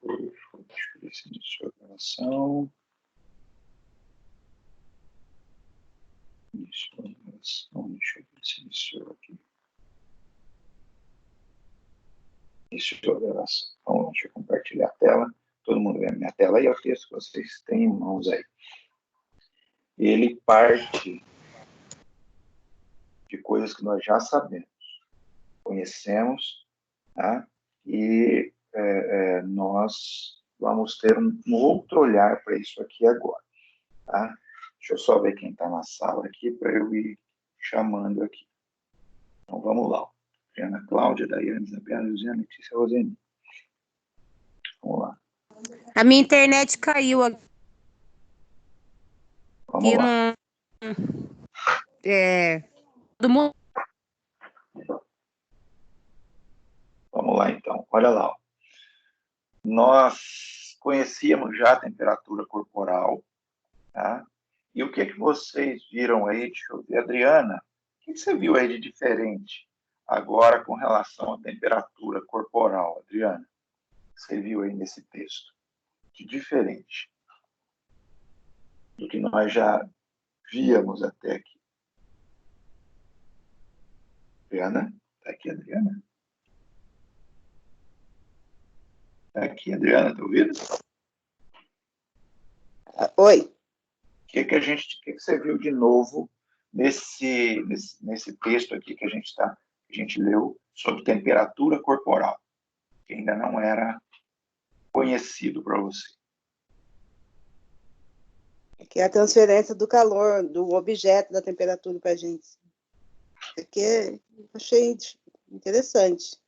Deixa eu ver se iniciou a gravação. Iniciou a gravação. Deixa eu ver se iniciou aqui. Iniciou a gravação. Então, deixa eu compartilhar a tela. Todo mundo vê a minha tela aí, é o texto que vocês têm em mãos aí. Ele parte de coisas que nós já sabemos, conhecemos, tá? E nós vamos ter um outro olhar para isso aqui agora, tá? Deixa eu só ver quem está na sala aqui para eu ir chamando aqui. Então, vamos lá. Ana Cláudia, Daiane, Isabela, Luciana, Letícia, Roseni. Vamos lá. A minha internet caiu aqui. Vamos lá. Todo mundo. Vamos lá, então. Olha lá. Ó. Nós conhecíamos já a temperatura corporal, tá? E o que vocês viram aí? Deixa eu ver, Adriana. O que você viu aí de diferente agora com relação à temperatura corporal, Adriana? Você viu aí nesse texto? De diferente do que nós já víamos até aqui. Adriana? Está aqui, Adriana? Está aqui, Adriana, está ouvindo? Oi. O que você viu de novo nesse texto aqui que a gente leu sobre temperatura corporal, que ainda não era conhecido para você? Que é a transferência do calor, do objeto, da temperatura para a gente. Aqui eu achei interessante.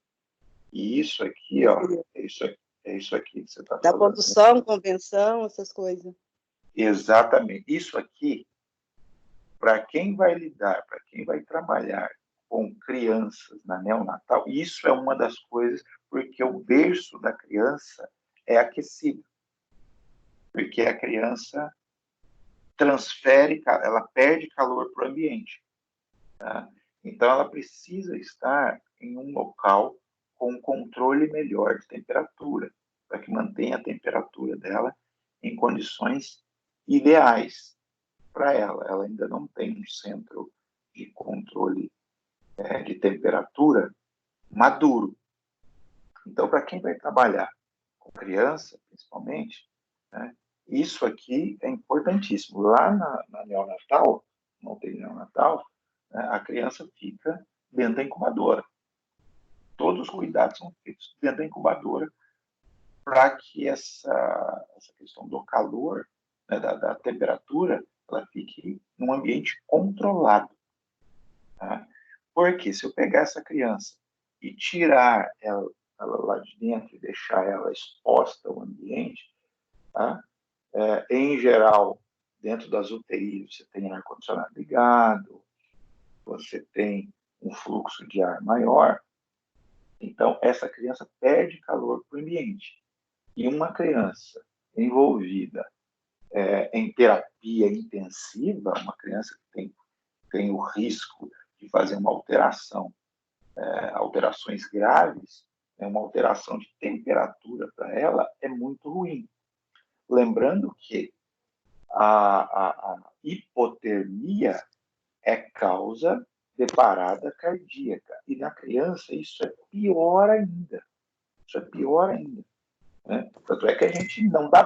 E isso aqui, ó, é isso aqui que você está falando. Da condução, convenção, essas coisas. Exatamente. Isso aqui, para quem vai lidar, para quem vai trabalhar com crianças na neonatal, isso é uma das coisas, porque o berço da criança é aquecido. Porque a criança ela perde calor para o ambiente. Tá? Então, ela precisa estar em um local com um controle melhor de temperatura, para que mantenha a temperatura dela em condições ideais para ela. Ela ainda não tem um centro de controle de temperatura maduro. Então, para quem vai trabalhar com criança, principalmente, né, isso aqui é importantíssimo. Lá na neonatal, no UTI neonatal, né, a criança fica dentro da incubadora. Todos os cuidados são feitos dentro da incubadora para que essa questão do calor, né, da temperatura, ela fique num ambiente controlado. Tá? Porque se eu pegar essa criança e tirar ela lá de dentro e deixar ela exposta ao ambiente, tá? Em geral, dentro das UTIs, você tem ar-condicionado ligado, você tem um fluxo de ar maior, então essa criança perde calor para o ambiente. E uma criança envolvida em terapia intensiva, uma criança que tem o risco de fazer uma alterações graves, uma alteração de temperatura para ela é muito ruim. Lembrando que a hipotermia é causa de parada cardíaca. E na criança isso é pior ainda. Isso é pior ainda. Né? Tanto é que a gente não dá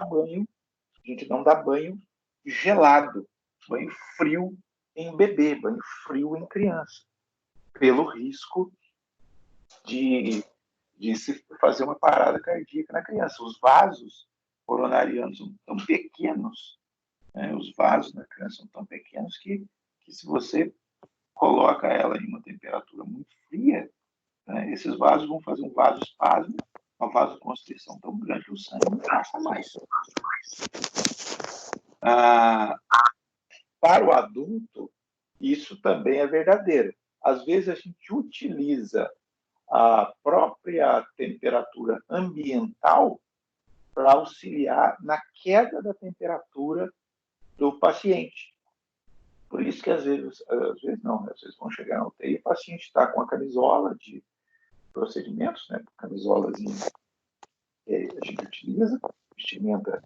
banho gelado, banho frio em bebê, banho frio em criança, pelo risco de se fazer uma parada cardíaca na criança. Os vasos coronarianos são tão pequenos, né? Os vasos da criança são tão pequenos que se você coloca ela em uma temperatura muito fria, né, esses vasos vão fazer um vasoespasmo, uma vasoconstrição tão grande que o sangue não passa mais. Para o adulto, isso também é verdadeiro. Às vezes a gente utiliza a própria temperatura ambiental para auxiliar na queda da temperatura do paciente. Por isso que às vezes vão chegar na UTI, o paciente está com a camisola de procedimentos, né, camisolazinha a gente utiliza, vestimenta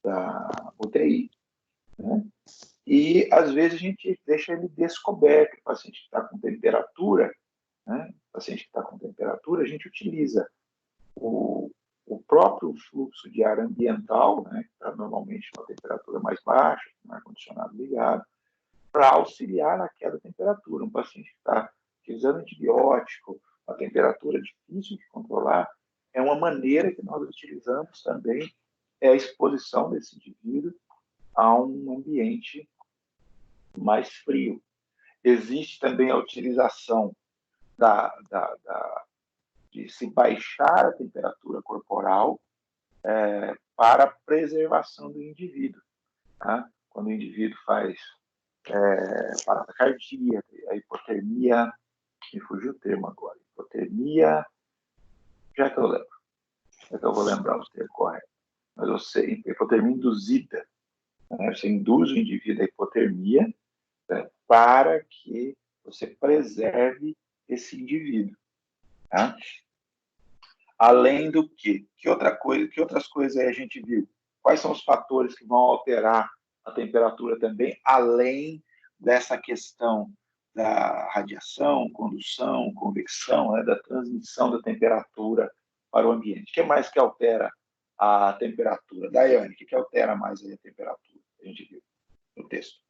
da UTI, né? E, às vezes, a gente deixa ele descoberto. O paciente que está com temperatura, né? O paciente que está com temperatura, a gente utiliza o próprio fluxo de ar ambiental, né? Que está normalmente numa temperatura mais baixa, com o ar-condicionado ligado, para auxiliar na queda da temperatura. Um paciente que está utilizando antibiótico, a temperatura difícil de controlar, é uma maneira que nós utilizamos também, é a exposição desse indivíduo a um ambiente mais frio. Existe também a utilização de se baixar a temperatura corporal para a preservação do indivíduo. Tá? Quando o indivíduo faz parada cardíaca, a hipotermia, me fugiu o termo agora, hipotermia, já que eu lembro, já que eu vou lembrar o termo correto, mas eu sei, hipotermia induzida, né? Você induz o indivíduo à hipotermia, né, para que você preserve esse indivíduo. Tá? Além do que outras coisas aí a gente viu? Quais são os fatores que vão alterar a temperatura também, além dessa questão da radiação, condução, convecção, né, da transmissão da temperatura para o ambiente? O que mais que altera a temperatura? Daiane, o que altera mais aí a temperatura? A gente viu no texto.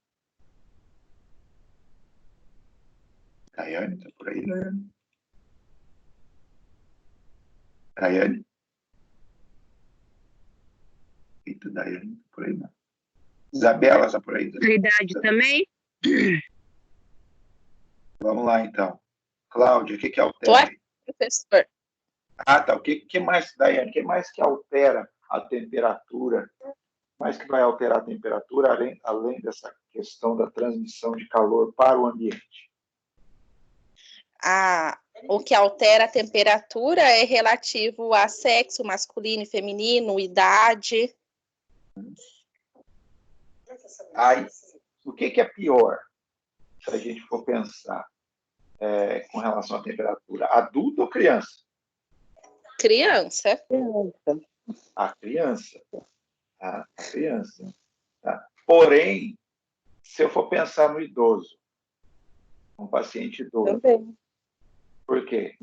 Daiane, está por aí, Daiane? Daiane? Eita, Daiane, está por aí, não. Isabela, está por aí? A idade também? Vamos lá, então. Cláudia, o que altera? Tô aqui, professor. Ah, tá. O que mais, Daiane, o que mais que altera a temperatura? Mais que vai alterar a temperatura, além dessa questão da transmissão de calor para o ambiente? O que altera a temperatura é relativo a sexo masculino e feminino, idade. Aí, o que é pior, se a gente for pensar com relação à temperatura? Adulto ou criança? Criança. A criança. A criança. Tá? Porém, se eu for pensar no idoso, um paciente idoso, Também. por quê?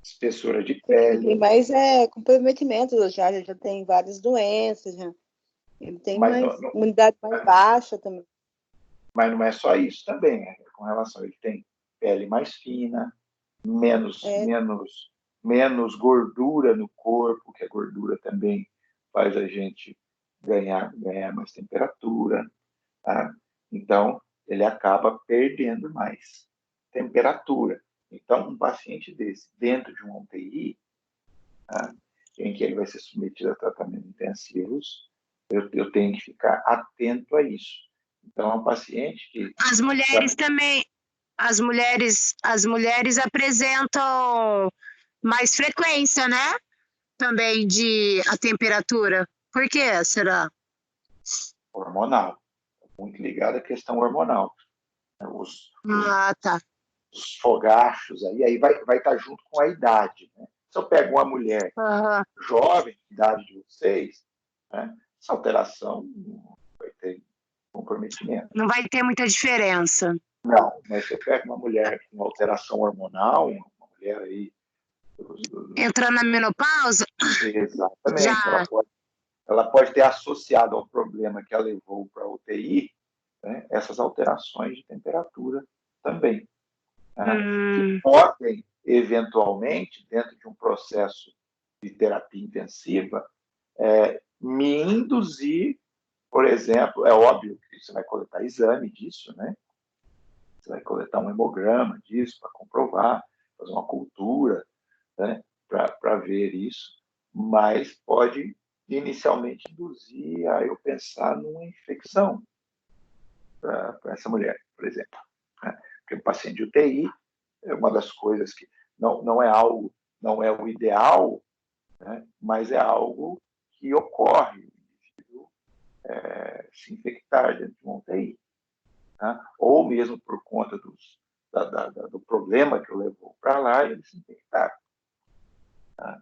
Espessura de pele. Tem mais comprometimento já tem várias doenças, já. Ele tem imunidade mais baixa também. Mas não é só isso também, né? Com relação, ele tem pele mais fina, menos gordura no corpo, que a gordura também faz a gente ganhar mais temperatura. Tá? Então, ele acaba perdendo mais temperatura. Então, um paciente desse, dentro de um UTI, tá? Em que ele vai ser submetido a tratamentos intensivos, eu tenho que ficar atento a isso. Então, é um paciente que... As mulheres também, as mulheres apresentam mais frequência, né? Também de a temperatura. Por que será? Hormonal. Muito ligado à questão hormonal. Tá. Os fogachos, aí vai estar junto com a idade. Né? Se eu pego uma mulher jovem, idade de vocês, né, essa alteração vai ter comprometimento. Não vai ter muita diferença. Não, mas você pega uma mulher com alteração hormonal, uma mulher aí... Entrando na menopausa? Exatamente. Já. Ela pode ter associado ao problema que a levou para a UTI, né, essas alterações de temperatura também. Né, que podem, eventualmente, dentro de um processo de terapia intensiva, me induzir, por exemplo, é óbvio que você vai coletar exame disso, né? Você vai coletar um hemograma disso para comprovar, fazer uma cultura, né, para ver isso, mas pode inicialmente induzir a eu pensar numa infecção para essa mulher, por exemplo. Né? Porque o paciente de UTI é uma das coisas que não é o ideal, né? Mas é algo que ocorre, o indivíduo se infectar dentro de uma UTI. Né? Ou mesmo por conta do problema que o levou para lá, ele se infectar. Tá?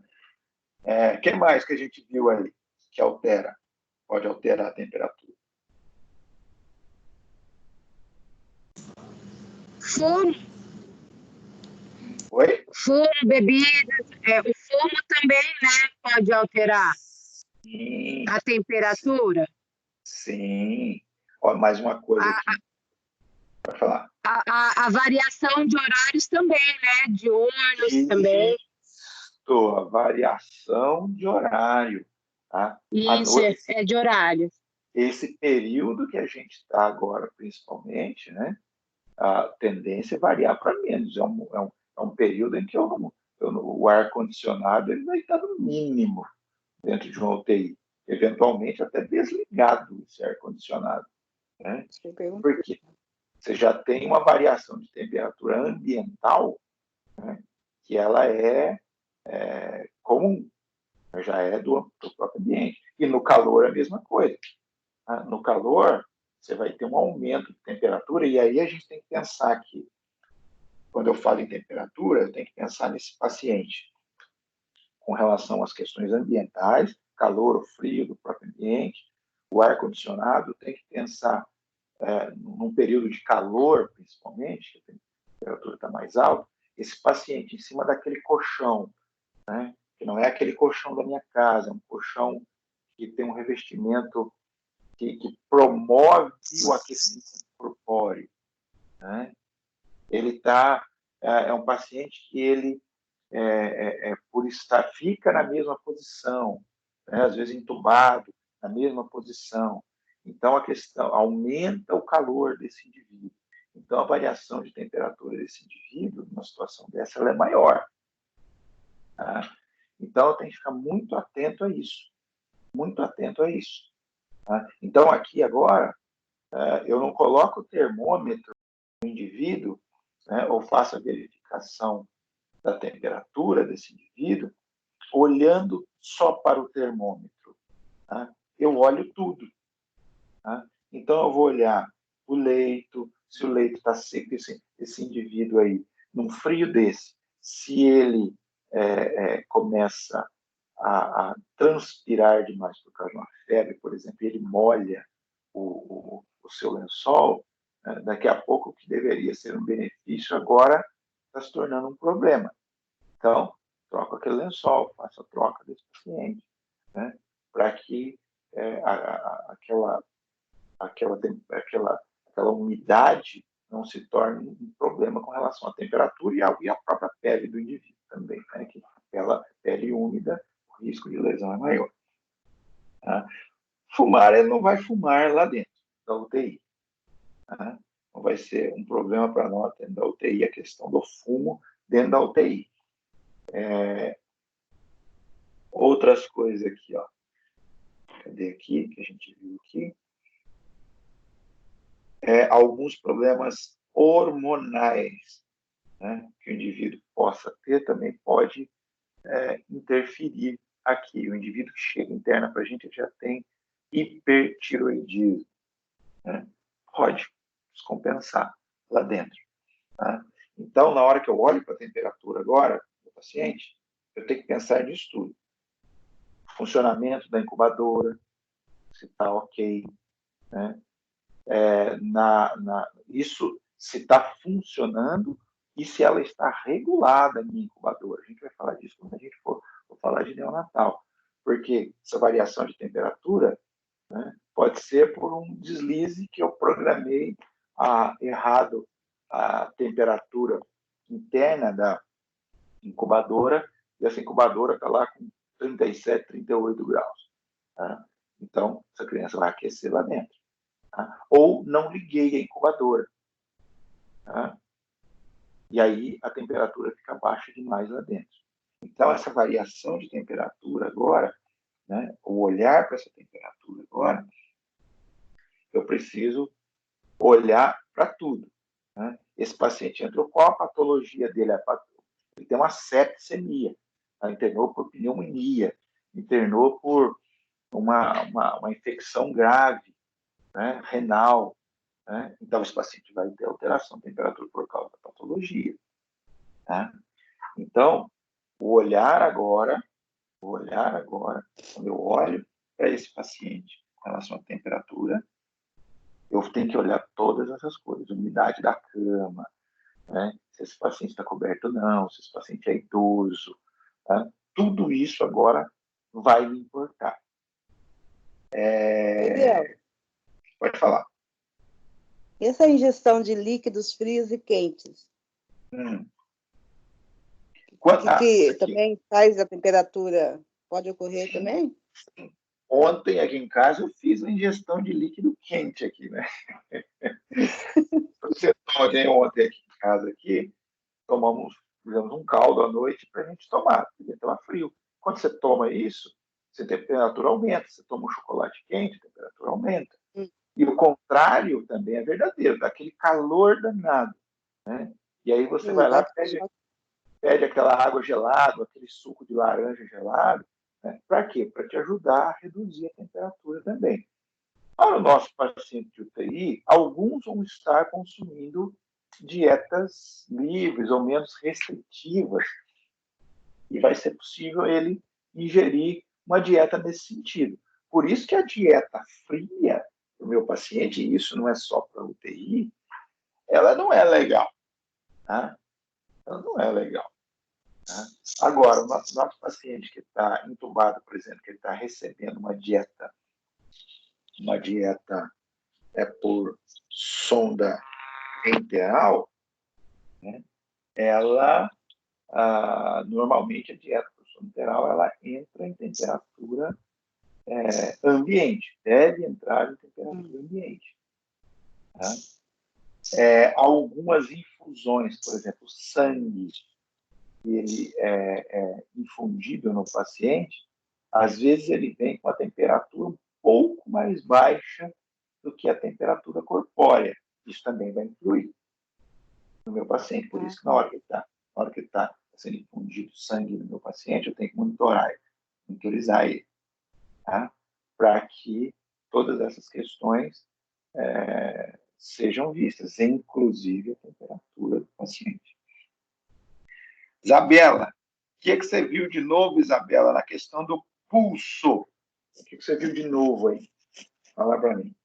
Que mais que a gente viu aí que altera? Pode alterar a temperatura. Fumo. Oi? Fumo, bebidas. O fumo também, né? Pode alterar Sim. a temperatura. Sim. Ó, mais uma coisa aqui. Pode falar. A variação de horários também, né? Diurnos também. Isso, a variação de horário. Tá? Isso, é de horário. Esse período que a gente está agora, principalmente, né? A tendência é variar para menos. É um período em que o ar-condicionado ele vai estar no mínimo dentro de uma UTI. Eventualmente até desligado esse ar-condicionado. Né? Porque você já tem uma variação de temperatura ambiental, né, que ela é comum, já é do próprio ambiente. E no calor é a mesma coisa. Tá? No calor, você vai ter um aumento de temperatura, e aí a gente tem que pensar que, quando eu falo em temperatura, eu tenho que pensar nesse paciente com relação às questões ambientais, calor ou frio do próprio ambiente, o ar-condicionado, tem que pensar num período de calor, principalmente, que a temperatura está mais alta, esse paciente em cima daquele colchão, né, que não é aquele colchão da minha casa, é um colchão que tem um revestimento que promove o aquecimento corpóreo. Né? Ele é um paciente que ele, por estar, fica na mesma posição, né? Às vezes entubado, na mesma posição. Então, a questão aumenta o calor desse indivíduo. Então, a variação de temperatura desse indivíduo, numa situação dessa, ela é maior. Tá? Então, eu tenho que ficar muito atento a isso. Muito atento a isso. Tá? Então, aqui agora, eu não coloco o termômetro no indivíduo, né, ou faço a verificação da temperatura desse indivíduo, olhando só para o termômetro. Tá? Eu olho tudo. Tá? Então, eu vou olhar o leito, se o leito está seco, esse indivíduo aí, num frio desse, se ele começa a transpirar demais por causa de uma febre, por exemplo, ele molha o seu lençol, né? Daqui a pouco o que deveria ser um benefício agora está se tornando um problema. Então, troca aquele lençol, faça a troca desse paciente, né? Para que aquela umidade não se torne um problema com relação à temperatura e à própria pele do indivíduo também, né? Que aquela pele úmida, o risco de lesão é maior. Tá? Fumar, ele não vai fumar lá dentro da UTI. Tá? Não vai ser um problema para nós dentro da UTI, a questão do fumo dentro da UTI. Outras coisas aqui, ó. Cadê aqui, que a gente viu aqui? Alguns problemas hormonais, né, que o indivíduo possa ter, também pode interferir aqui. O indivíduo que chega interna para a gente já tem hipertiroidismo. Né? Pode descompensar lá dentro. Tá? Então, na hora que eu olho para a temperatura agora do paciente, eu tenho que pensar nisso tudo. Funcionamento da incubadora, se está ok. Né? Isso se está funcionando e se ela está regulada na incubadora. A gente vai falar disso quando a gente for falar de neonatal. Porque essa variação de temperatura, né, pode ser por um deslize que eu programei errado a temperatura interna da incubadora, e essa incubadora está lá com 37, 38 graus. Tá? Então, essa criança vai aquecer lá dentro. Tá? Ou não liguei a incubadora. Tá? E aí a temperatura fica baixa demais lá dentro. Então, essa variação de temperatura agora, né, o olhar para essa temperatura agora, eu preciso olhar para tudo. Né? Esse paciente entrou, qual a patologia dele? Ele tem uma septicemia, tá? Internou por pneumonia, internou por uma infecção grave, né, renal. Né? Então, esse paciente vai ter alteração de temperatura por causa da patologia. Tá? Então, o olhar agora, quando eu olho para esse paciente com relação à temperatura, eu tenho que olhar todas essas coisas, umidade da cama, né? Se esse paciente está coberto ou não, se esse paciente é idoso, tá? Tudo isso agora vai me importar. Gabriel, Pode falar. e essa ingestão de líquidos frios e quentes? Que também faz a temperatura, pode ocorrer também? Ontem, aqui em casa, eu fiz a ingestão de líquido quente aqui, né? Você toma, ontem aqui em casa, fizemos um caldo à noite para a gente tomar, porque estava frio. Quando você toma isso, a temperatura aumenta. Você toma um chocolate quente, a temperatura aumenta. E o contrário também é verdadeiro, dá aquele calor danado, né? E aí você vai lá, pede aquela água gelada, aquele suco de laranja gelado, né? Para quê? Para te ajudar a reduzir a temperatura também. Para o nosso paciente de UTI, alguns vão estar consumindo dietas livres ou menos restritivas, e vai ser possível ele ingerir uma dieta nesse sentido. Por isso que a dieta fria do meu paciente, e isso não é só para UTI, ela não é legal. Tá? Ela não é legal. Tá? Agora, o nosso paciente que está entubado, por exemplo, que ele está recebendo uma dieta por sonda enteral, né? Ela, normalmente, a dieta por sonda enteral, ela entra em temperatura ambiente, deve entrar em temperatura ambiente. Tá? Algumas infusões, por exemplo, sangue, que ele é infundido no paciente, às vezes ele vem com a temperatura um pouco mais baixa do que a temperatura corpórea. Isso também vai influir no meu paciente. Por isso que na hora que está sendo infundido sangue no meu paciente, eu tenho que monitorizar ele, tá? Para que todas essas questões sejam vistas, inclusive a temperatura do paciente. Isabela, o que você viu de novo, Isabela, na questão do pulso? O que você viu de novo aí? Fala para mim.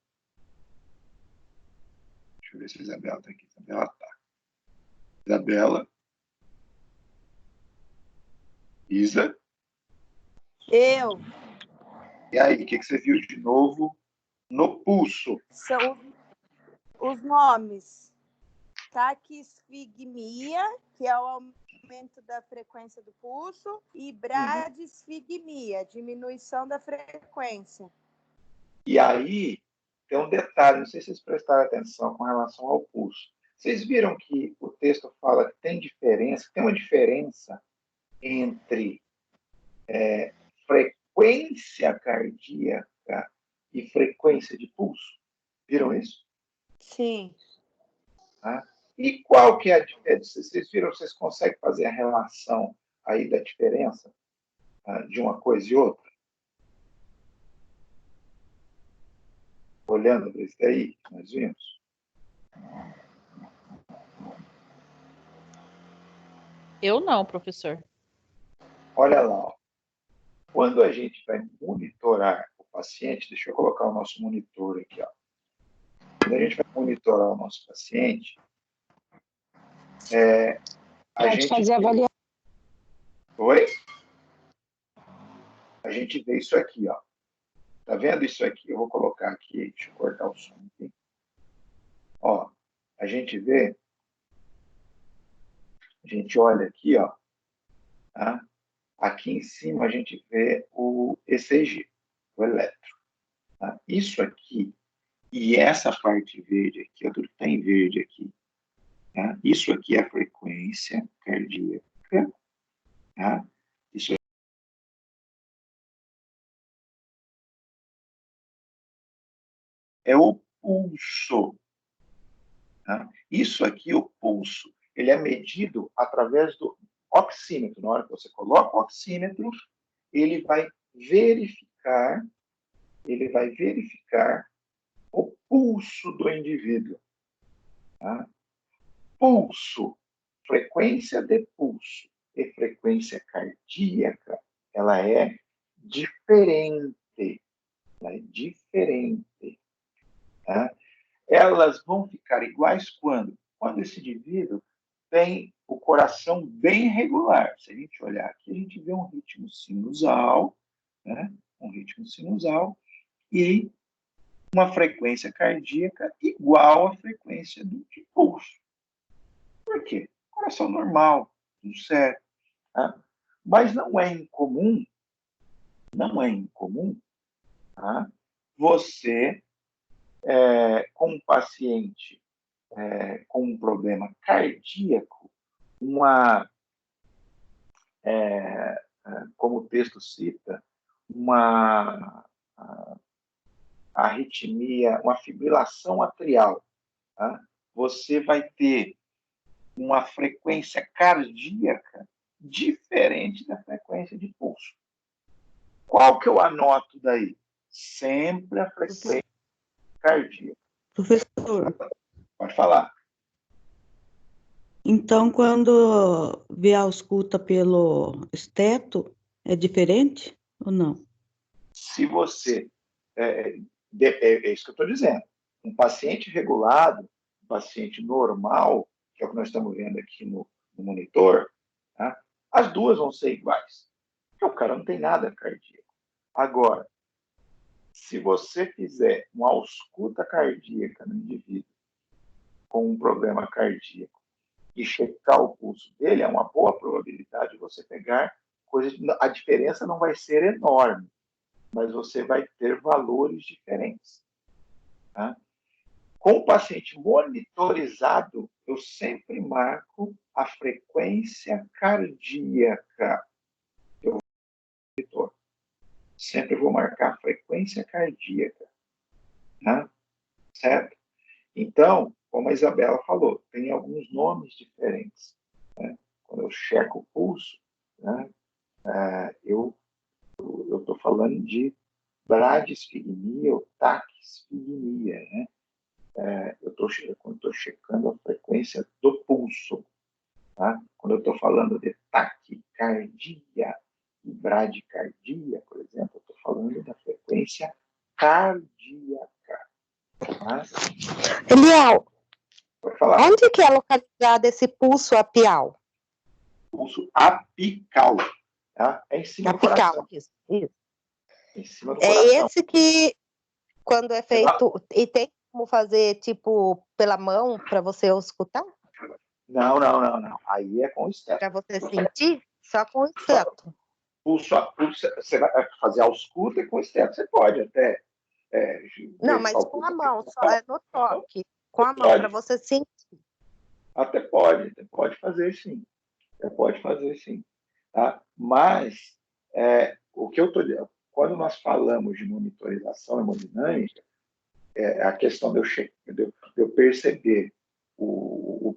Deixa eu ver se a Isabela está aqui. Isabela está. Isabela? Isa? Eu. E aí, o que você viu de novo no pulso? São os nomes. Taquisfigmia, que é o aumento da frequência do pulso, e bradisfigmia, diminuição da frequência. E aí, tem um detalhe, não sei se vocês prestaram atenção com relação ao pulso. Vocês viram que o texto fala que tem uma diferença entre frequência cardíaca e frequência de pulso? Viram isso? Sim. Tá? E qual que é a diferença? Vocês viram, vocês conseguem fazer a relação aí da diferença de uma coisa e outra? Olhando para isso daí que nós vimos? Eu não, professor. Olha lá, ó. Quando a gente vai monitorar o paciente, deixa eu colocar o nosso monitor aqui, ó. Quando a gente vai monitorar o nosso paciente, a gente fazer avaliação. Oi? A gente vê isso aqui, ó. Tá vendo isso aqui? Eu vou colocar aqui, deixa eu cortar o som aqui. Ó, a gente vê, a gente olha aqui, ó. Tá? Aqui em cima a gente vê o ECG, o eletro. Tá? Isso aqui e essa parte verde aqui, ó, tudo que está em verde aqui, tá? Isso aqui é a frequência cardíaca, tá? Isso é o pulso. Tá? Isso aqui, o pulso, ele é medido através do oxímetro. Na hora que você coloca o oxímetro, ele vai verificar o pulso do indivíduo. Tá? Pulso, frequência de pulso, e frequência cardíaca, ela é diferente. Ela é diferente. Tá? Elas vão ficar iguais quando? Quando esse indivíduo tem o coração bem regular. Se a gente olhar aqui, a gente vê um ritmo sinusal, né? Um ritmo sinusal e uma frequência cardíaca igual à frequência de pulso. Por quê? Coração normal, tudo certo. Tá? Mas não é incomum, tá? Você, com um paciente com um problema cardíaco, como o texto cita, uma arritmia, uma fibrilação atrial. Tá? Você vai ter uma frequência cardíaca diferente da frequência de pulso. Qual que eu anoto daí? Sempre a frequência cardíaca. Professor, Pode falar. então quando vê a ausculta pelo esteto, é diferente ou não? Se você... É isso que eu estou dizendo. Um paciente regulado, um paciente normal, que é o que nós estamos vendo aqui no monitor, tá? As duas vão ser iguais. Porque o cara não tem nada cardíaco. Agora, se você fizer uma ausculta cardíaca no indivíduo com um problema cardíaco e checar o pulso dele, é uma boa probabilidade de você pegar coisas. A diferença não vai ser enorme, mas você vai ter valores diferentes. Tá? Com o paciente monitorizado, eu sempre marco a frequência cardíaca. Eu sempre vou marcar a frequência cardíaca. Tá? Certo? Então, como a Isabela falou, tem alguns nomes diferentes. Né? Quando eu checo o pulso, né, eu estou falando de bradisfigmia ou taquisfigmia. Né? Quando estou checando a frequência do pulso. Tá? Quando eu estou falando de taquicardia e bradicardia, por exemplo, eu estou falando da frequência cardíaca. Tá? Eliel, Pode falar. onde que é localizado esse pulso apial? Pulso apical. Tá? É em cima do coração. Isso. Em cima do É coração. esse que, quando é feito, e tem como fazer, tipo, pela mão, para você escutar? Não. Aí é com o esteto. Para você sentir? Só com o esteto. Pulso, você vai fazer a ausculta e com o esteto. Você pode até... Não, mas com a mão, só é no toque. Com a mão, para você sentir. Até pode fazer sim. Pode fazer sim. Tá? Mas, o que eu estou dizendo, quando nós falamos de monitorização hemodinâmica, a questão de eu perceber o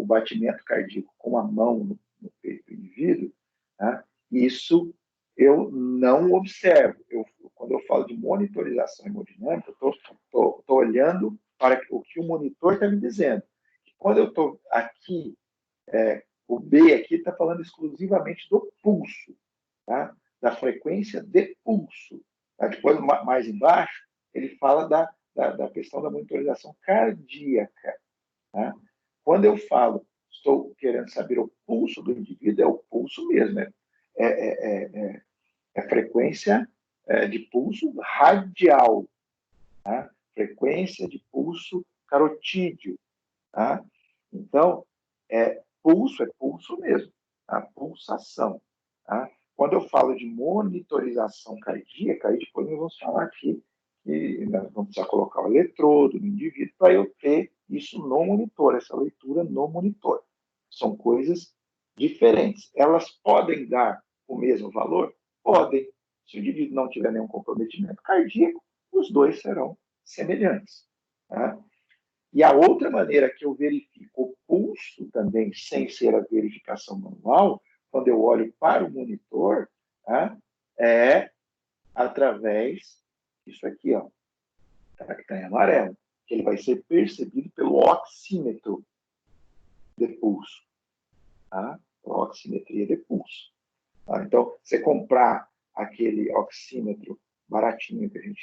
batimento cardíaco com a mão no peito do indivíduo, tá? Isso eu não observo. Quando eu falo de monitorização hemodinâmica, eu estou olhando para o que o monitor está me dizendo. Quando eu estou aqui, o B aqui está falando exclusivamente do pulso, tá? Da frequência de pulso. Tá? Depois, mais embaixo, ele fala da questão da monitorização cardíaca. Tá? Quando eu falo, estou querendo saber o pulso do indivíduo, é o pulso mesmo. É frequência de pulso radial. Tá? Frequência de pulso carotídeo. Tá? Então, pulso é pulso mesmo, tá? Pulsação. Tá? Quando eu falo de monitorização cardíaca, aí depois nós vamos falar aqui que nós vamos precisar colocar o eletrodo no indivíduo para eu ter isso no monitor, essa leitura no monitor. São coisas diferentes. Elas podem dar o mesmo valor? Podem. Se o indivíduo não tiver nenhum comprometimento cardíaco, os dois serão semelhantes. Tá? E a outra maneira que eu verifico o pulso também, sem ser a verificação manual, quando eu olho para o monitor, tá? É através disso aqui, ó, que está em amarelo, que ele vai ser percebido pelo oxímetro de pulso. Tá? com oximetria de pulso. Tá? Então, você comprar aquele oxímetro baratinho que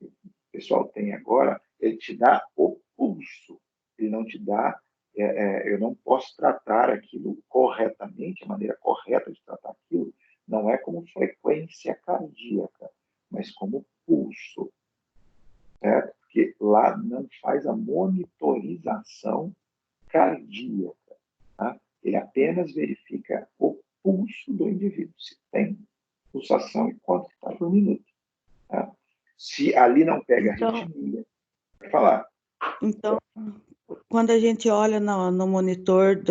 o pessoal tem agora, ele te dá o pulso, ele não te dá, eu não posso tratar aquilo corretamente, a maneira correta de tratar aquilo não é como frequência cardíaca, mas como pulso, certo? Porque lá não faz a monitorização cardíaca, tá? Ele apenas verifica o pulso do indivíduo, se tem pulsação e quanto está por minuto. Tá? Se ali não pega arritmia, vai falar. Então, quando a gente olha no monitor,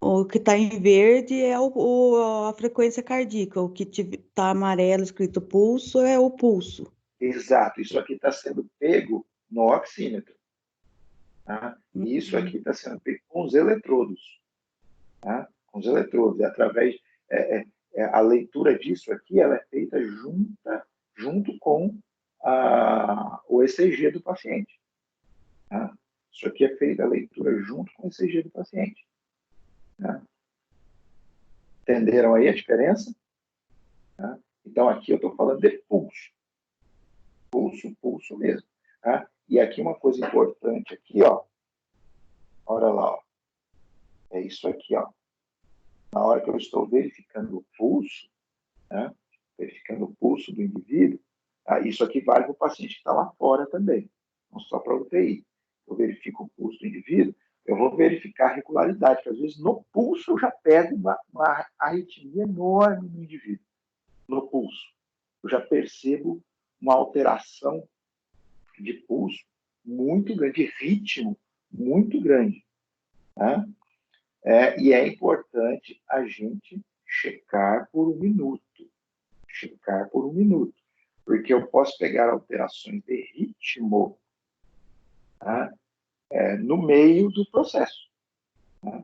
o que está em verde é a frequência cardíaca, o que está amarelo escrito pulso é o pulso. Exato, isso aqui está sendo pego no oxímetro. Tá? E isso aqui está sendo pego com os eletrodos. Tá? Com os eletrodos. Através, a leitura disso aqui ela é feita junto com o ECG do paciente. Tá? Isso aqui é feita a leitura junto com o ECG do paciente. Tá? Entenderam aí a diferença? Tá? Então, aqui eu estou falando de pulso. Pulso mesmo. Tá? E aqui uma coisa importante, aqui, ó. Olha lá, ó. É isso aqui, ó. Na hora que eu estou verificando o pulso, né? Verificando o pulso do indivíduo, tá? Isso aqui vale para o paciente que está lá fora também, não só para o UTI. Eu verifico o pulso do indivíduo, eu vou verificar a regularidade, porque às vezes no pulso eu já pego uma arritmia enorme no indivíduo. No pulso. Eu já percebo uma alteração de pulso muito grande, de ritmo muito grande. Tá? E é importante a gente checar por 1 minuto. Checar por 1 minuto. Porque eu posso pegar alterações de ritmo, tá? No meio do processo. Tá?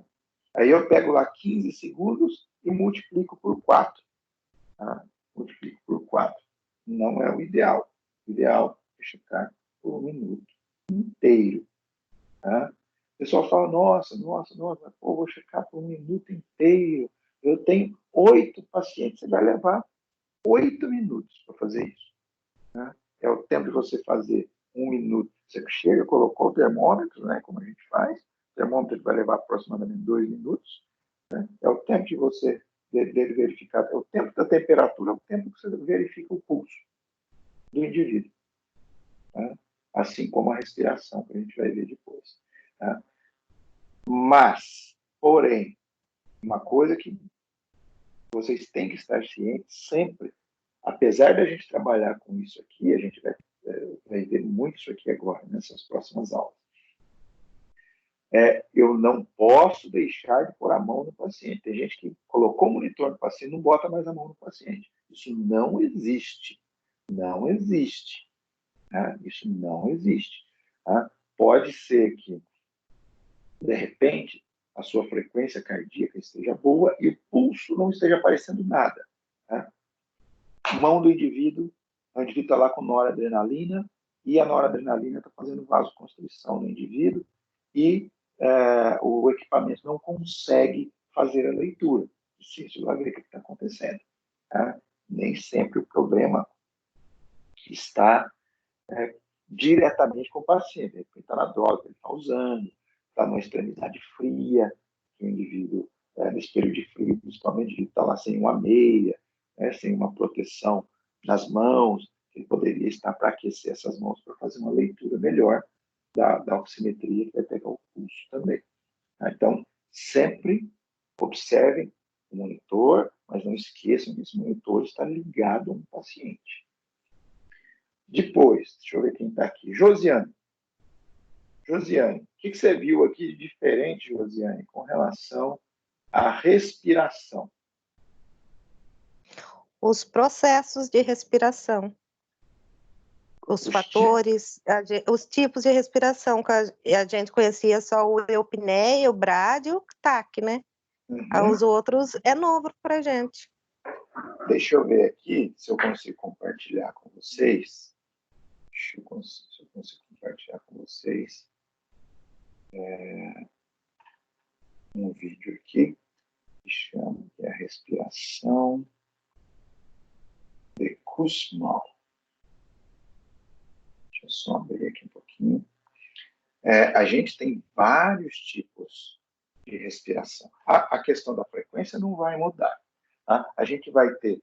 Aí eu pego lá 15 segundos e multiplico por 4. Tá? Multiplico por 4. Não é o ideal. O ideal é checar por 1 minuto inteiro. Tá? O pessoal fala, nossa, pô, vou checar por 1 minuto inteiro. Eu tenho 8 pacientes. Você vai levar 8 minutos para fazer isso. Né? É o tempo de você fazer 1 minuto. Você chega, colocou o termômetro, né, como a gente faz. O termômetro vai levar aproximadamente 2 minutos. Né? É o tempo de você dele verificar. É o tempo da temperatura, é o tempo que você verifica o pulso do indivíduo. Tá? Assim como a respiração, que a gente vai ver depois. Tá? Mas, porém, uma coisa que vocês têm que estar cientes sempre, apesar da gente trabalhar com isso aqui, a gente vai ver muito isso aqui agora, nessas próximas aulas. Eu não posso deixar de pôr a mão no paciente. Tem gente que colocou o monitor no paciente e não bota mais a mão no paciente. Isso não existe. Não existe. Tá? Isso não existe. Tá? Pode ser que, de repente, a sua frequência cardíaca esteja boa e o pulso não esteja aparecendo nada. Tá? A mão do indivíduo, o indivíduo está lá com noradrenalina e a noradrenalina está fazendo vasoconstrição no indivíduo e o equipamento não consegue fazer a leitura. Você vai ver o que está acontecendo. Tá? Nem sempre o problema está diretamente com o paciente. Ele está na droga que ele está usando, está numa extremidade fria, que o indivíduo, nesse período de frio, principalmente, ele está lá sem uma meia, sem uma proteção nas mãos, ele poderia estar para aquecer essas mãos para fazer uma leitura melhor da oximetria, que vai pegar o pulso também. Então, sempre observem o monitor, mas não esqueçam que esse monitor está ligado a um paciente. Depois, deixa eu ver quem está aqui. Josiane, o que você viu aqui de diferente, Josiane, com relação à respiração? Os processos de respiração. Os fatores, os tipos de respiração, que a gente conhecia só o eupneia, o brad e o TAC, né? Uhum. Os outros é novo para a gente. Deixa eu ver aqui se eu consigo compartilhar com vocês. Se eu consigo compartilhar com vocês um vídeo aqui. que chama que é a respiração de Kussmaul. Deixa eu só abrir aqui um pouquinho. A gente tem vários tipos de respiração. A questão da frequência não vai mudar. Tá? A gente vai ter,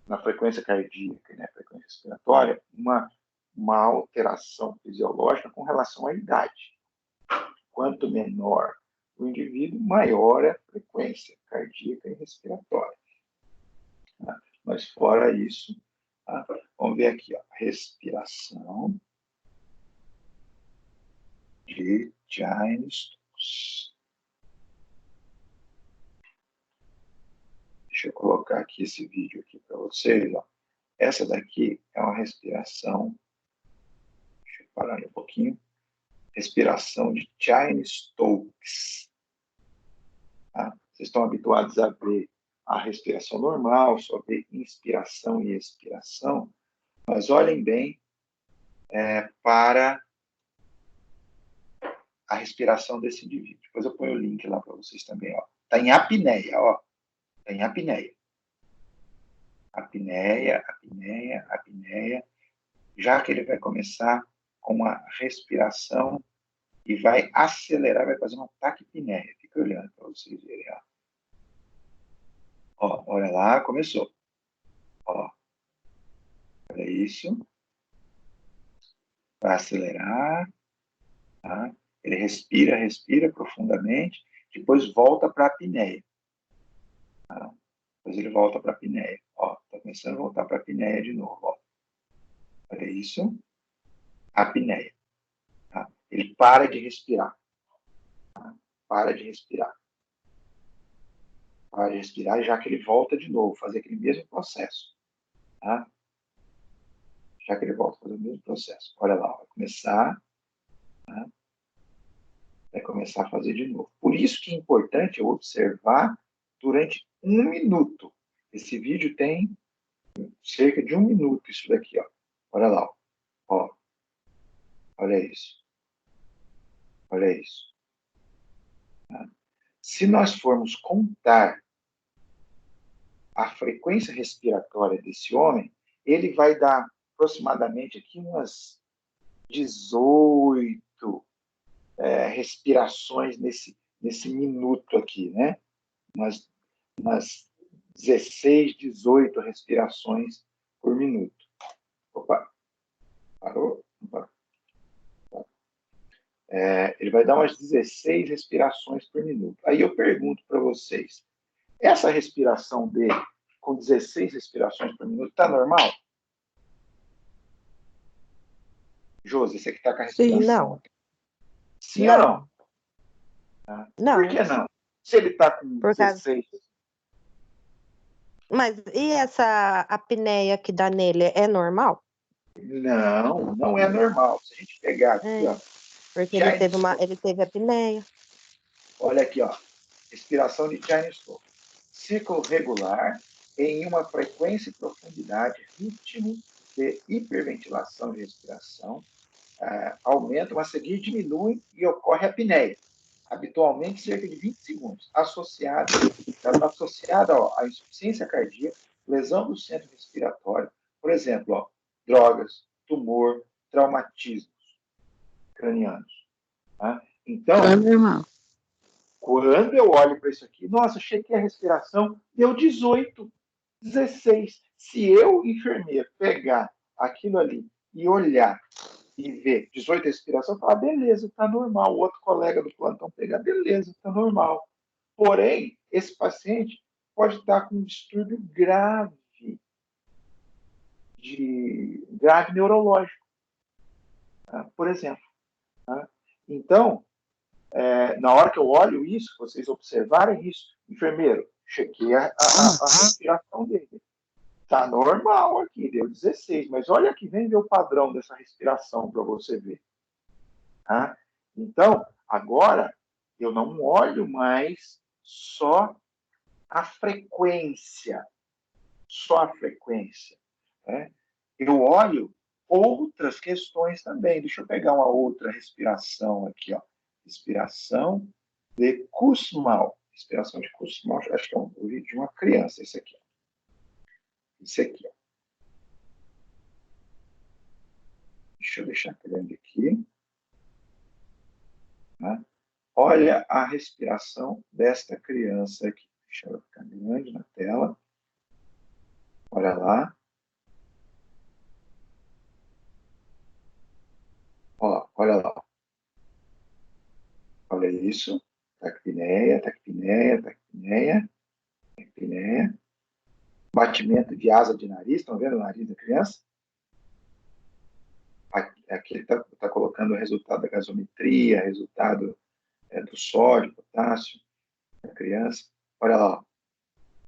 na frequência cardíaca e na frequência respiratória, uma alteração fisiológica com relação à idade. Quanto menor o indivíduo, maior é a frequência cardíaca e respiratória. Tá? Mas fora isso, tá? Vamos ver aqui, ó, respiração de Chine-Stokes. Deixa eu colocar aqui esse vídeo aqui para vocês. Ó. Essa daqui é uma respiração. Deixa eu parar um pouquinho. Respiração de Chine-Stokes. Tá? Vocês estão habituados a ver a respiração normal, só ver inspiração e expiração. Mas olhem bem para a respiração desse indivíduo. Depois eu ponho o link lá para vocês também. Está em apneia, ó. Está em apneia. Apneia, apneia, apneia. Já que ele vai começar com uma respiração e vai acelerar, vai fazer uma taquipneia. Fica olhando para vocês verem. Ó, olha lá, começou. Ó, olha isso. Vai acelerar. Tá? Ele respira, respira profundamente, depois volta para a apneia. Tá? Depois ele volta para a apneia. Ó, tá começando a voltar para a apneia de novo. Ó. Olha isso. Apneia. Tá? Ele para de respirar. Tá? Para de respirar. Para de respirar, já que ele volta de novo, fazer aquele mesmo processo. Tá? Já que ele volta a fazer o mesmo processo. Olha lá, vai começar. Tá? Vai começar a fazer de novo. Por isso que é importante eu observar durante 1 minuto. Esse vídeo tem cerca de 1 minuto, isso daqui, ó. Olha lá, ó. Olha isso. Olha isso. Tá? Se nós formos contar a frequência respiratória desse homem, ele vai dar aproximadamente aqui umas 18 respirações nesse minuto aqui, né? Umas 16, 18 respirações por minuto. Opa, parou? Ele vai dar umas 16 respirações por minuto. Aí eu pergunto para vocês, essa respiração dele, com 16 respirações por minuto, está normal? Josi, você que está com a respiração. Sim, não. Sim ou não? Não. Por que não? Se ele está com 16... Mas e essa apneia que dá nele, é normal? Não, não é normal. Se a gente pegar aqui, ó... Porque ele teve apneia. Olha aqui, ó. Respiração de Chine-Stokes. Ciclo regular em uma frequência e profundidade, ritmo de hiperventilação de respiração, aumentam, a seguir diminuem e ocorre a apneia. Habitualmente cerca de 20 segundos. Associada à insuficiência cardíaca, lesão do centro respiratório, por exemplo, ó, drogas, tumor, traumatismos cranianos. Tá? Então, quando eu olho para isso aqui, nossa, chequei a respiração, deu 18, 16. Se eu, enfermeiro, pegar aquilo ali e olhar e ver 18 respirações, falar, beleza, está normal. O outro colega do plantão pegar, beleza, está normal. Porém, esse paciente pode estar com um distúrbio grave neurológico, tá? Por exemplo. Tá? Então, na hora que eu olho isso, vocês observarem isso, enfermeiro, chequei a respiração dele. Está normal aqui, deu 16, mas olha aqui, vem ver o padrão dessa respiração para você ver. Tá? Então, agora, eu não olho mais só a frequência. Só a frequência. Né? Eu olho outras questões também. Deixa eu pegar uma outra respiração aqui. Ó. Respiração de Kussmaul. respiração de curso small, acho que é um vídeo de uma criança, esse aqui. Esse aqui, ó. Deixa eu deixar grande aqui. Tá? Olha a respiração desta criança aqui. Deixa ela ficar grande na tela. Olha lá. Ó, olha lá. Olha isso. Taquipneia, taquipneia, taquipneia, taquipneia. Batimento de asa de nariz. Estão vendo o nariz da criança? Aqui ele está colocando o resultado da gasometria, resultado do sódio, potássio da criança. Olha lá.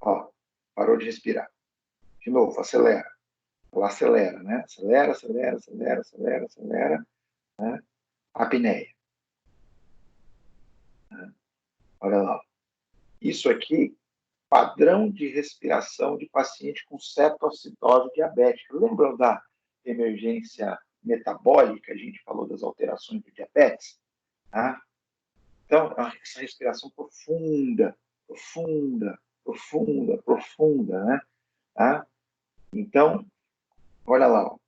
Ó, parou de respirar. De novo, acelera. Ela acelera, né? Acelera, acelera, acelera, acelera, acelera. Né? Apneia. Né? Olha lá. Isso aqui, padrão de respiração de paciente com cetoacidose diabética. Lembram da emergência metabólica? A gente falou das alterações do diabetes. Tá? Então, essa respiração profunda, profunda, profunda, profunda, né? Tá? Então, olha lá. Ó.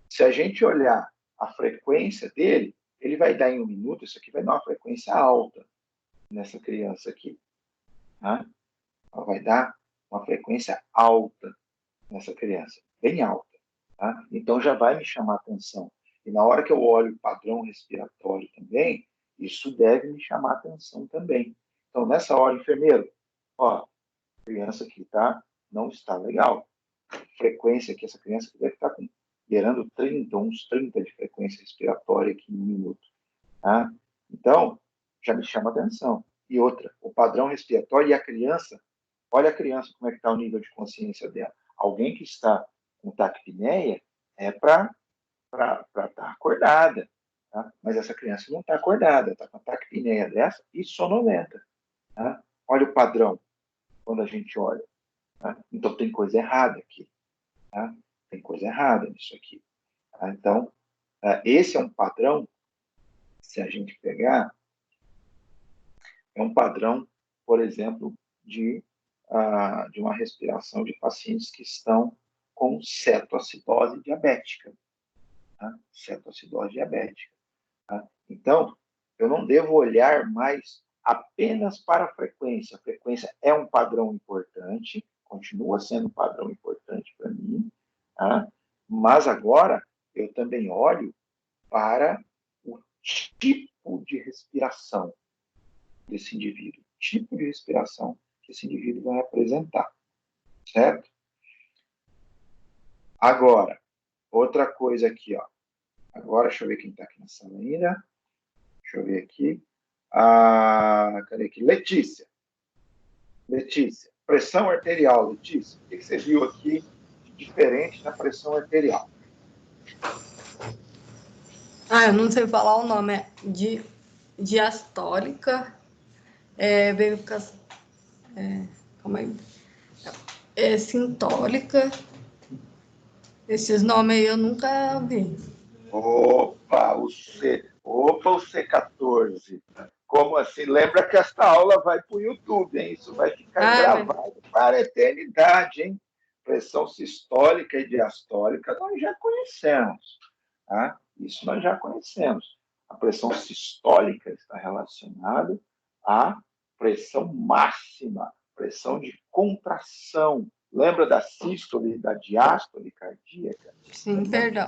Se a gente olhar a frequência dele, ele vai dar em 1 minuto, isso aqui vai dar uma frequência alta nessa criança aqui. Tá? Ela vai dar uma frequência alta nessa criança, bem alta. Tá? Então, já vai me chamar a atenção. E na hora que eu olho o padrão respiratório também, isso deve me chamar a atenção também. Então, nessa hora, enfermeiro, ó, a criança aqui tá, não está legal. A frequência que essa criança deve estar beirando 30, uns 30 de frequência respiratória aqui em 1 minuto. Tá? Então, já me chama a atenção. E outra, o padrão respiratório e a criança, olha a criança como é que está o nível de consciência dela. Alguém que está com taquipneia é para estar acordada. Tá? Mas essa criança não está acordada, está com a taquipneia dessa e sonolenta. Tá? Olha o padrão quando a gente olha. Tá? Então tem coisa errada aqui. Tá? Tem coisa errada nisso aqui. Tá? Então, esse é um padrão, se a gente pegar, é um padrão, por exemplo, de uma respiração de pacientes que estão com cetoacidose diabética. Tá? Cetoacidose diabética. Tá? Então, eu não devo olhar mais apenas para a frequência. A frequência é um padrão importante, continua sendo um padrão importante para mim, tá? Mas agora eu também olho para o tipo de respiração desse indivíduo, o tipo de respiração que esse indivíduo vai apresentar, certo? Agora, outra coisa aqui, ó. Agora, deixa eu ver quem está aqui na sala ainda. Deixa eu ver aqui. Cadê aqui? Letícia. Letícia, pressão arterial, Letícia. O que você viu aqui de diferente na pressão arterial? Eu não sei falar o nome. É diastólica, verificação, como é sintólica. Esses nomes aí eu nunca vi. Opa, o C14. Como assim? Lembra que esta aula vai para o YouTube, hein? Isso vai ficar gravado para a eternidade, hein? Pressão sistólica e diastólica nós já conhecemos. Tá? Isso nós já conhecemos. A pressão sistólica está relacionada à pressão máxima, pressão de contração. Lembra da sístole e da diástole cardíaca? Sim, perdão.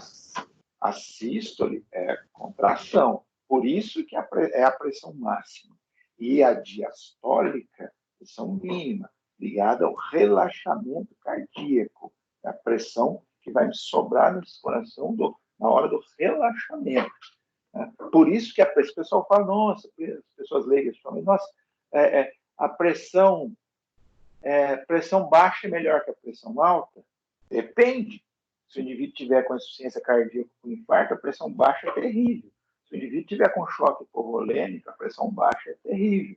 A sístole é contração, por isso que é a pressão máxima. E a diastólica, pressão mínima, ligada ao relaxamento cardíaco, é a pressão que vai me sobrar nesse coração na hora do relaxamento. Né? Por isso que o pessoal fala, nossa, as pessoas leigas falam, nossa, a pressão baixa é melhor que a pressão alta? Depende. Se o indivíduo tiver com insuficiência cardíaca com infarto, a pressão baixa é terrível. Se o indivíduo tiver com choque hipovolêmico, a pressão baixa é terrível.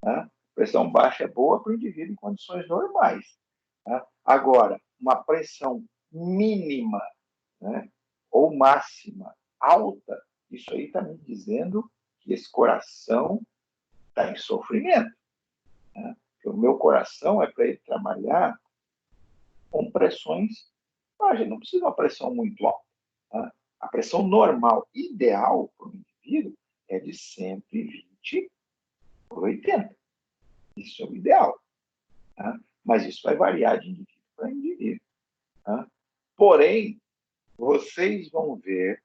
Tá? A pressão baixa é boa para o indivíduo em condições normais. Tá? Agora, uma pressão mínima, né, ou máxima alta, isso aí está me dizendo que esse coração está em sofrimento. Né? O meu coração é para ele trabalhar com pressões. A gente não precisa de uma pressão muito alta. Tá? A pressão normal, ideal para o indivíduo, é de 120/80. Isso é o ideal. Tá? Mas isso vai variar de indivíduo para indivíduo. Tá? Porém, vocês vão ver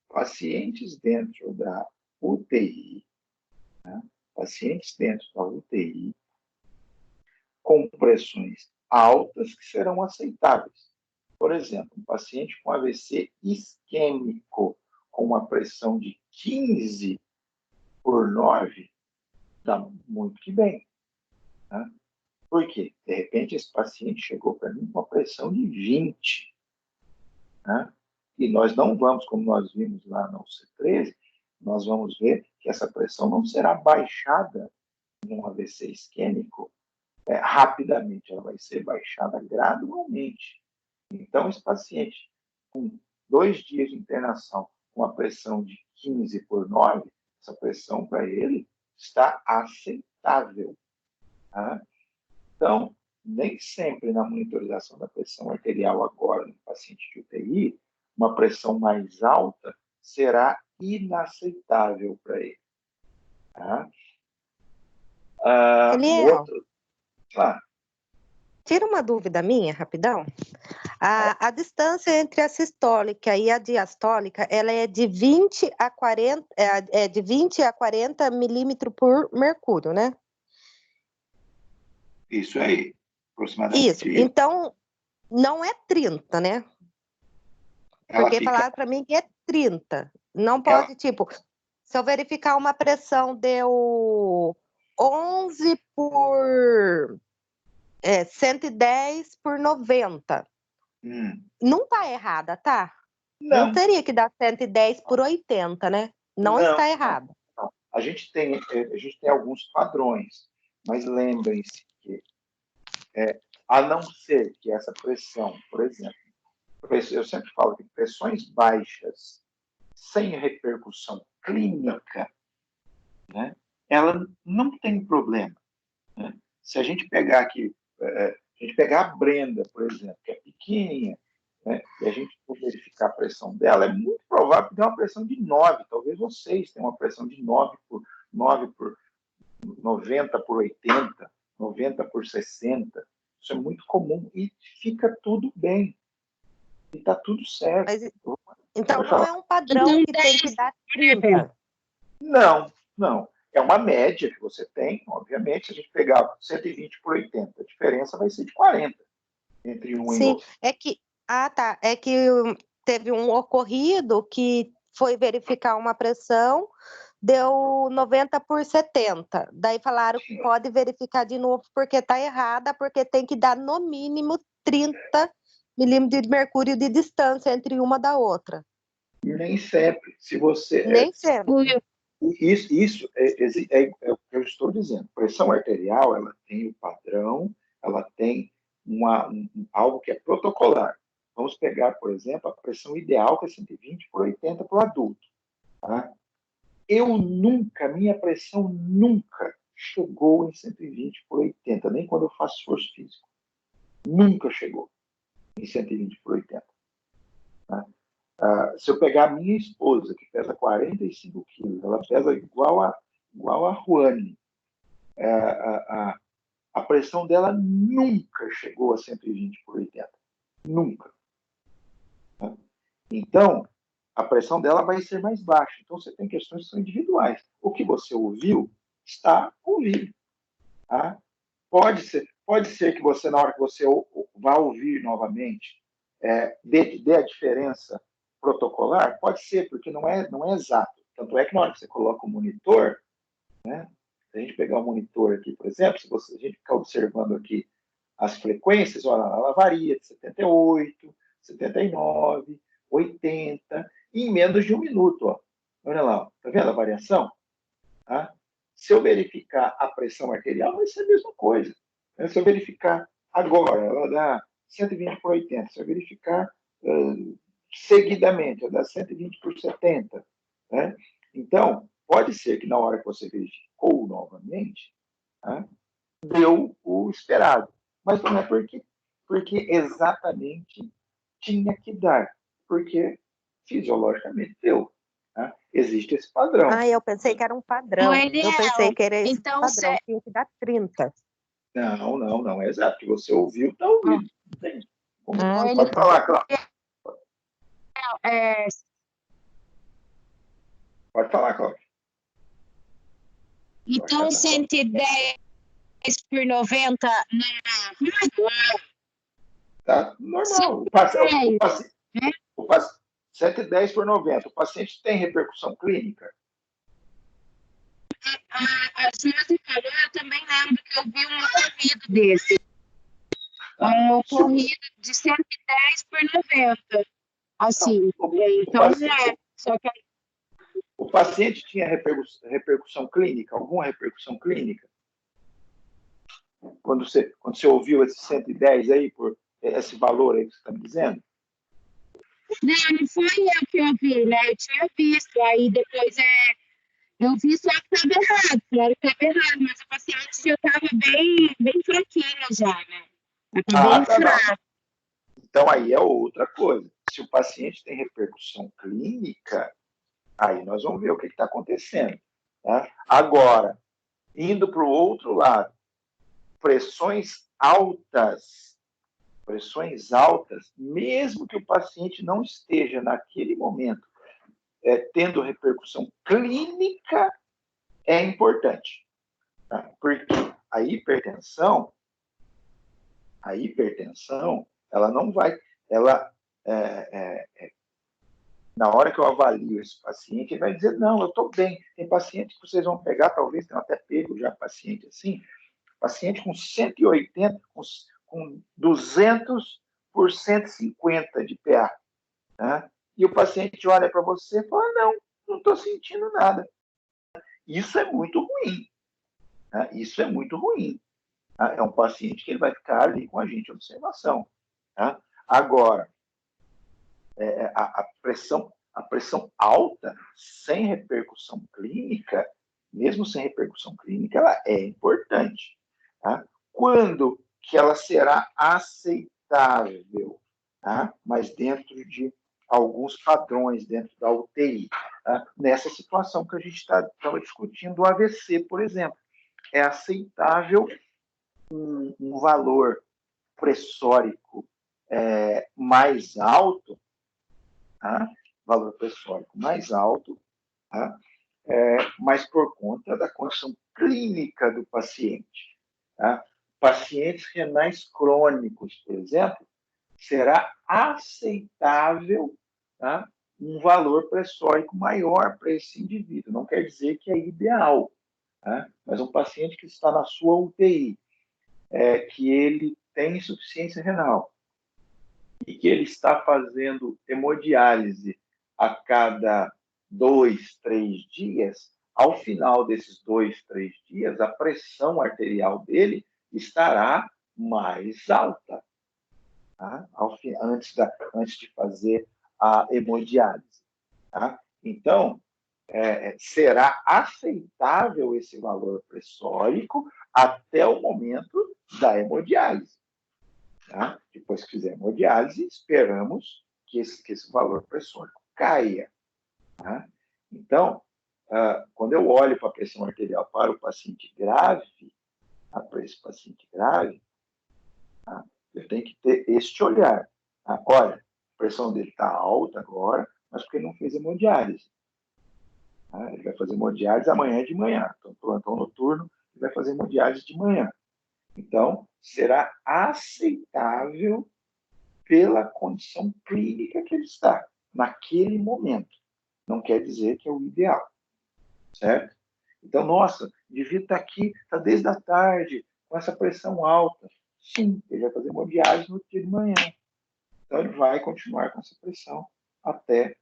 pacientes dentro da UTI, né? Pacientes dentro da UTI com pressões altas que serão aceitáveis. Por exemplo, um paciente com AVC isquêmico com uma pressão de 15/9 dá muito que bem. Né? Por quê? De repente, esse paciente chegou para mim com uma pressão de 20. Né? E nós não vamos, como nós vimos lá no C13, nós vamos ver que essa pressão não será baixada num AVC isquêmico rapidamente, ela vai ser baixada gradualmente. Então, esse paciente com 2 dias de internação com a pressão de 15/9, essa pressão para ele está aceitável. Tá? Então, nem sempre na monitorização da pressão arterial agora no paciente de UTI, uma pressão mais alta será inaceitável para ele. Tá? Eliel, Claro. tira uma dúvida minha, rapidão. A distância entre a sistólica e a diastólica, ela é de 20 a 40, de 20 a 40 milímetros por mercúrio, né? Isso aí, aproximadamente. Isso. Então, não é 30, né? Porque falaram para mim que é 30. Não pode, tipo, se eu verificar uma pressão deu 11/110/90. Não tá errada, tá? Não teria que dar 110/80, né? Não está errada. Não. A gente tem alguns padrões, mas lembrem-se que, a não ser que essa pressão, por exemplo, eu sempre falo que pressões baixas, sem repercussão clínica, né, ela não tem problema. Né? Se a gente pegar aqui, a Brenda, por exemplo, que é pequenininha, né, e a gente for verificar a pressão dela, é muito provável que dê uma pressão de 9. Talvez vocês tenham uma pressão de 90/80, 90/60. Isso é muito comum e fica tudo bem. E está tudo certo. Mas, então, não é um padrão que tem que dar 30. Não. É uma média que você tem, obviamente. Se a gente pegar 120/80, a diferença vai ser de 40 entre um e outro. É que teve um ocorrido que foi verificar uma pressão, deu 90/70. Daí falaram que pode verificar de novo porque está errada, porque tem que dar no mínimo 30 milímetros de mercúrio de distância entre uma da outra. Nem sempre. Se você. Nem sempre. Isso é o que eu estou dizendo. Pressão arterial, ela tem o padrão, ela tem algo que é protocolar. Vamos pegar, por exemplo, a pressão ideal, que é 120/80 para o adulto. Tá? Minha pressão nunca chegou em 120/80, nem quando eu faço esforço físico. Nunca chegou em 120/80. Tá? Se eu pegar a minha esposa, que pesa 45 quilos, ela pesa igual a Ruane, a pressão dela nunca chegou a 120/80. Nunca. Tá? Então, a pressão dela vai ser mais baixa. Então, você tem questões que são individuais. O que você ouviu, está ouvido. Tá? Pode ser que você, na hora que você vá ouvir novamente, dê a diferença protocolar? Pode ser, porque não é exato. Tanto é que na hora que você coloca o monitor, né, se a gente pegar o monitor aqui, por exemplo, a gente ficar observando aqui as frequências, olha, ela varia de 78, 79, 80, em menos de 1 minuto. Ó. Olha lá, tá vendo a variação? Tá? Se eu verificar a pressão arterial, vai ser a mesma coisa. Se eu verificar agora, ela dá 120/80. Se eu verificar seguidamente, ela dá 120/70. Né? Então, pode ser que na hora que você verificou novamente, né, deu o esperado. Mas não é porque exatamente tinha que dar, porque fisiologicamente deu. Né? Existe esse padrão. Ah, eu pensei que era um padrão. Eu pensei que era esse então, padrão, tinha que dar 30. Não, é exato. Que você ouviu, está ouvindo. Não tem como. Ah, Pode falar, Cláudia. é, Pode falar, Cláudia. então 110 por 90 não. Tá normal. O 110 por 90. O paciente tem repercussão clínica? A Josi falou, eu também lembro que eu vi um ocorrido desse. Um ocorrido de 110 por 90. Assim. Então, só que o paciente tinha repercussão clínica? Alguma repercussão clínica? Quando você ouviu esse 110 aí, por esse valor aí que você está me dizendo? Não foi eu que ouvi, né? Eu tinha visto. Aí depois eu vi só que estava errado. Claro que estava errado, mas o paciente já estava bem fraquinho já, né? Estava bem fraco. Então aí é outra coisa. Se o paciente tem repercussão clínica, aí nós vamos ver o que está acontecendo. Tá? Agora, indo para o outro lado, pressões altas, mesmo que o paciente não esteja naquele momento tendo repercussão clínica, é importante. Tá? Porque a hipertensão, ela não vai, na hora que eu avalio esse paciente, ele vai dizer, não, eu estou bem. Tem paciente que vocês vão pegar, talvez tenham até pego já paciente assim, paciente com 180, com 200 por 150 de PA. Né? E o paciente olha para você e fala, não estou sentindo nada. Isso é muito ruim. Né? Isso é muito ruim. Tá? É um paciente que ele vai ficar ali com a gente em observação. Tá? Agora, a pressão alta, sem repercussão clínica, mesmo sem repercussão clínica, ela é importante. Tá? Quando que ela será aceitável? Tá? Mas dentro de alguns padrões, dentro da UTI. Tá? Nessa situação que a gente estava discutindo, o AVC, por exemplo. É aceitável um valor pressórico mais alto, tá? Valor pressórico mais alto, tá? Mas por conta da condição clínica do paciente. Tá? Pacientes renais crônicos, por exemplo, será aceitável, tá? Um valor pressórico maior para esse indivíduo. Não quer dizer que é ideal, tá? Mas um paciente que está na sua UTI, que ele tem insuficiência renal e que ele está fazendo hemodiálise a cada 2, 3 dias, ao final desses 2, 3 dias, a pressão arterial dele estará mais alta, tá? Antes de fazer a hemodiálise. Tá? Então, será aceitável esse valor pressórico até o momento da hemodiálise. Tá? Depois que fizer a hemodiálise, esperamos que esse valor pressórico caia. Tá? Então, quando eu olho para a pressão arterial para o paciente grave, para esse paciente grave, tá? Eu tenho que ter este olhar. Tá? Olha, a pressão dele está alta agora, mas porque ele não fez hemodiálise. Tá? Ele vai fazer hemodiálise amanhã de manhã. Então, plantão noturno, ele vai fazer hemodiálise de manhã. Então, será aceitável pela condição clínica que ele está, naquele momento. Não quer dizer que é o ideal. Certo? Então, nossa, devia estar aqui, está desde a tarde, com essa pressão alta. Sim, ele vai fazer hemodiálise no dia de manhã. Então, ele vai continuar com essa pressão até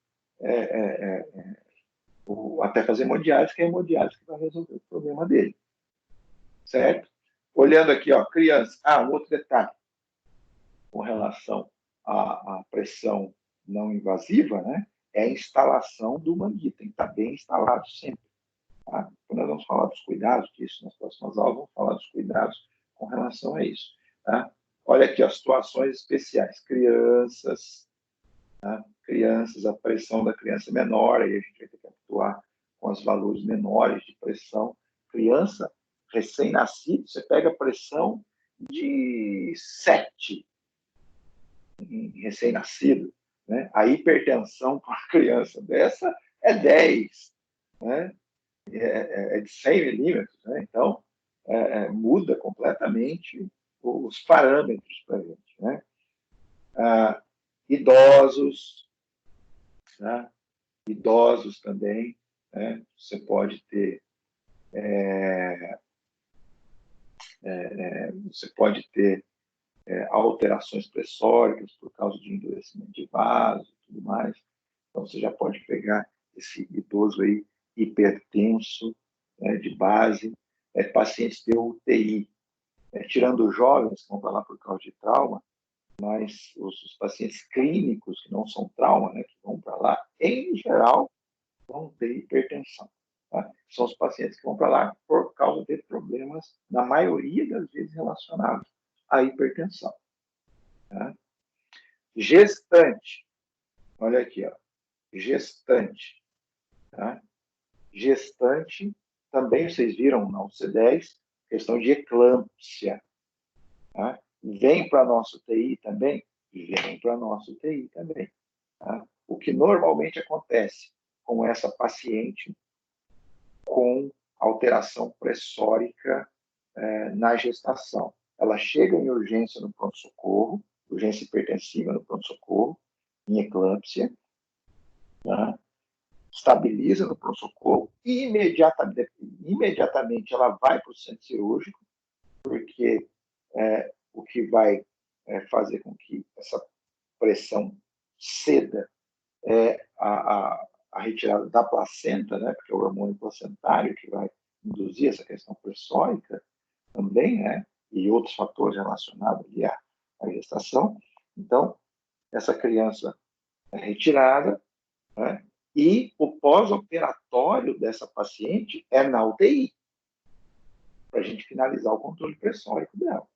fazer hemodiálise, que é a hemodiálise que vai resolver o problema dele. Certo? Olhando aqui, ó, criança. Um outro detalhe. Com relação à pressão não invasiva, né? É a instalação do manguito. Tem que estar bem instalado sempre. Tá? Então, nós vamos falar dos cuidados, que isso nas próximas aulas, vamos falar dos cuidados com relação a isso. Tá? Olha aqui, as situações especiais. Crianças, tá? Crianças, a pressão da criança é menor, aí a gente vai ter que atuar com os valores menores de pressão. Criança recém-nascido, você pega a pressão de 7 em recém-nascido, né? A hipertensão para uma criança dessa é 10, né? É de 100 milímetros, né? Então, muda completamente os parâmetros para a gente, né? Idosos, né? Idosos também, né? Você pode ter alterações pressóricas por causa de endurecimento de vaso e tudo mais. Então, você já pode pegar esse idoso aí hipertenso, né, de base, pacientes de UTI, tirando os jovens que vão para lá por causa de trauma, mas os pacientes clínicos que não são trauma, né, que vão para lá, em geral, vão ter hipertensão. Tá? São os pacientes que vão para lá por causa de problemas, na maioria das vezes, relacionados à hipertensão. Tá? Gestante. Olha aqui, ó. Gestante. Tá? Gestante, também vocês viram na UC10, questão de eclâmpsia. Tá? Vem para a nossa UTI também? Vem para a nossa UTI também. Tá? O que normalmente acontece com essa paciente com alteração pressórica na gestação. Ela chega em urgência no pronto-socorro, urgência hipertensiva no pronto-socorro, em eclâmpsia, tá? Estabiliza no pronto-socorro e imediatamente ela vai para o centro cirúrgico, porque o que vai fazer com que essa pressão ceda é a retirada da placenta, né, porque é o hormônio placentário que vai induzir essa questão pressórica também, né, e outros fatores relacionados ali à gestação. Então, essa criança é retirada, né, e o pós-operatório dessa paciente é na UTI, para a gente finalizar o controle pressórico dela.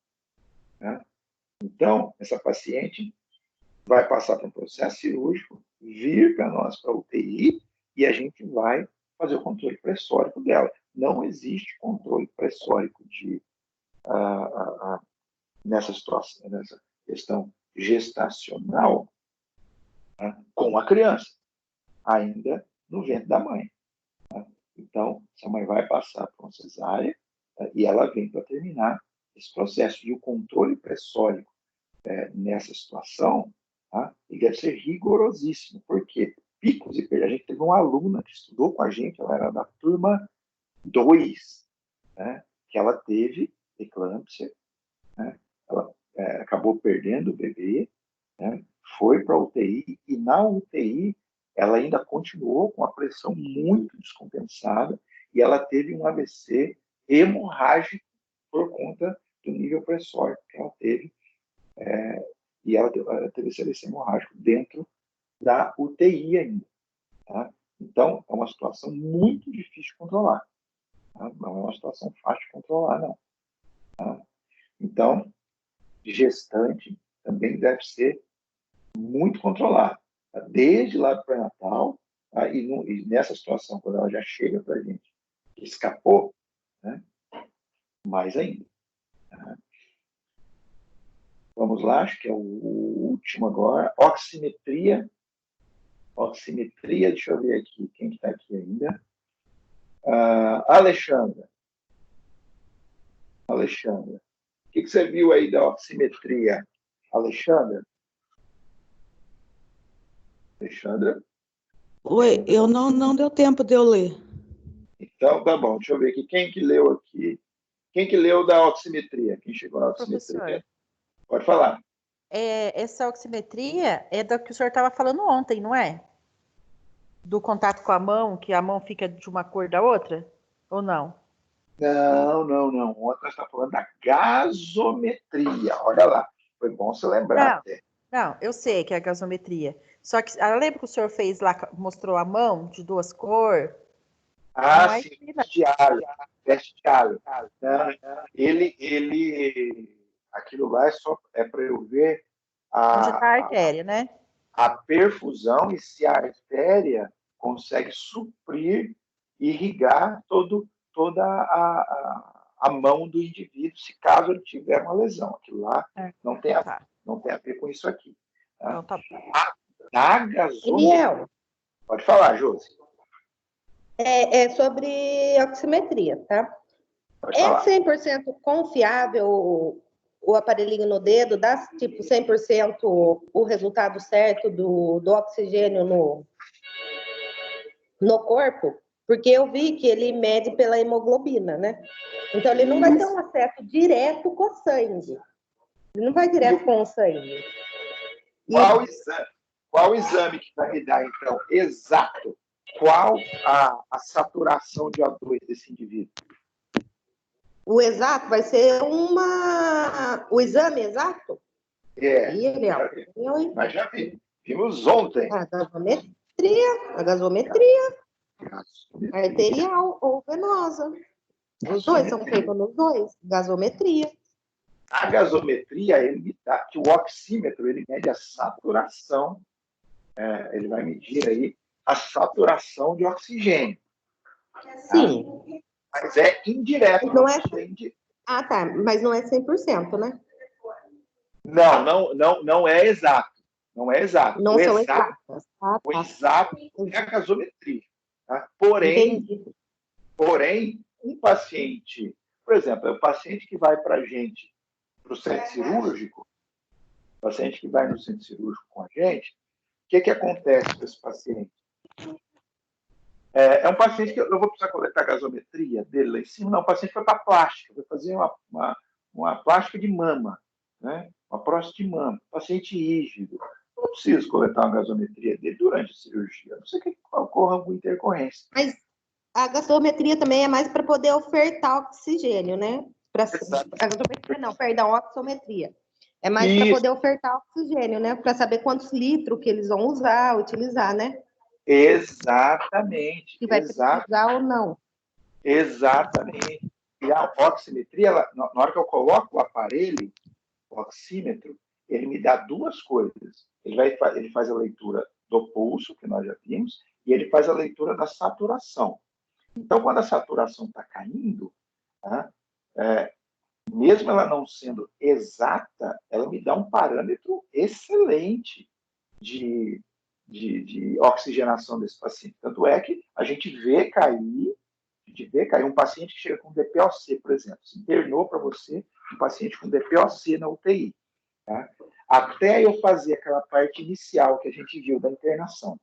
Né? Então, essa paciente vai passar por um processo cirúrgico, vir para nós, para a UTI, e a gente vai fazer o controle pressórico dela. Não existe controle pressórico nessa situação, nessa questão gestacional, né, com a criança, ainda no ventre da mãe. Né? Então, essa mãe vai passar por uma cesárea, e ela vem para terminar esse processo. E o controle pressórico nessa situação, tá? Ele deve ser rigorosíssimo, porque picos e perdas. A gente teve uma aluna que estudou com a gente, ela era da turma 2, né, que ela teve eclâmpsia, né, ela acabou perdendo o bebê, né, foi para a UTI, e na UTI ela ainda continuou com a pressão muito descompensada, e ela teve um AVC hemorrágico por conta do nível pressórico que ela teve, e ela teve esse AVC hemorrágico dentro da UTI ainda. Tá? Então, é uma situação muito difícil de controlar. Tá? Não é uma situação fácil de controlar, não. Tá? Então, gestante também deve ser muito controlado. Tá? Desde lá do pré-natal, tá? E nessa situação, quando ela já chega para a gente, escapou, né? Mais ainda. Tá? Vamos lá, acho que é o último agora. Oximetria. Oximetria, deixa eu ver aqui, quem está aqui ainda. Alexandra. Alexandra. O que você viu aí da oximetria? Alexandra? Alexandra? Oi, eu não deu tempo de eu ler. Então, tá bom. Deixa eu ver aqui. Quem que leu aqui? Quem que leu da oximetria? Quem chegou na oximetria? Professor, Pode falar. essa oximetria é da que o senhor estava falando ontem, não é? Do contato com a mão, que a mão fica de uma cor da outra? Ou não? Não. Ontem nós estamos falando da gasometria. Olha lá. Foi bom você lembrar. Não, eu sei que é a gasometria. Só que, lembra que o senhor fez lá, mostrou a mão de duas cores? Ah, Não é sim, ensina. teste de alho. Aquilo lá é para eu ver Onde está a a, artéria, né? a perfusão e se a artéria consegue suprir, irrigar toda a mão do indivíduo, se caso ele tiver uma lesão. Aquilo lá não tem a ver com isso aqui. Tá? Então tá bom. Na gasometria... Daniel, Pode falar, Josi. é sobre oximetria, tá? Pode É falar. 100% confiável o aparelhinho no dedo? Dá, tipo, 100% o resultado certo do oxigênio no corpo? Porque eu vi que ele mede pela hemoglobina, né? Então, ele não vai ter um acesso direto com o sangue. Ele não vai direto com o sangue. Qual exame que vai me dar, então, exato? Qual a saturação de O2 desse indivíduo? O exato vai ser o exame exato? Mas já vimos ontem. A gasometria arterial ou venosa. Os dois são feitos nos dois. Gasometria. A gasometria, ele me dá que o oxímetro, ele mede a saturação, ele vai medir aí a saturação de oxigênio. Sim. Tá? Mas é indireto. Não é... Ah, tá. Mas não é 100%, né? Não é exato. Não é exato. Não são exatas. O exato é a gasometria. Tá? Porém, um paciente, por exemplo, é o paciente que vai para a gente, para o centro cirúrgico, paciente que vai no centro cirúrgico com a gente, o que acontece com esse paciente? É um paciente que eu vou precisar coletar a gasometria dele lá em cima. Não, o paciente foi para a plástica, vai fazer uma plástica de mama, né? Uma próstata de mama, paciente rígido. Eu não preciso coletar uma gasometria dele durante a cirurgia, a não ser que ocorra alguma intercorrência. Mas a gasometria também é mais para poder ofertar oxigênio, né? A gasometria não, perdão, oxometria. É mais para poder ofertar oxigênio, né? Para saber quantos litros que eles vão utilizar, né? Exatamente. Se vai precisar ou não. Exatamente. E a oximetria, na hora que eu coloco o aparelho, o oxímetro, ele me dá duas coisas. Ele faz a leitura do pulso, que nós já vimos, e ele faz a leitura da saturação. Então, quando a saturação está caindo, tá, mesmo ela não sendo exata, ela me dá um parâmetro excelente de oxigenação desse paciente. Tanto é que a gente vê cair um paciente que chega com DPOC, por exemplo. Se internou para você um paciente com DPOC na UTI. Tá? Até eu fazer aquela parte inicial que a gente viu da internação.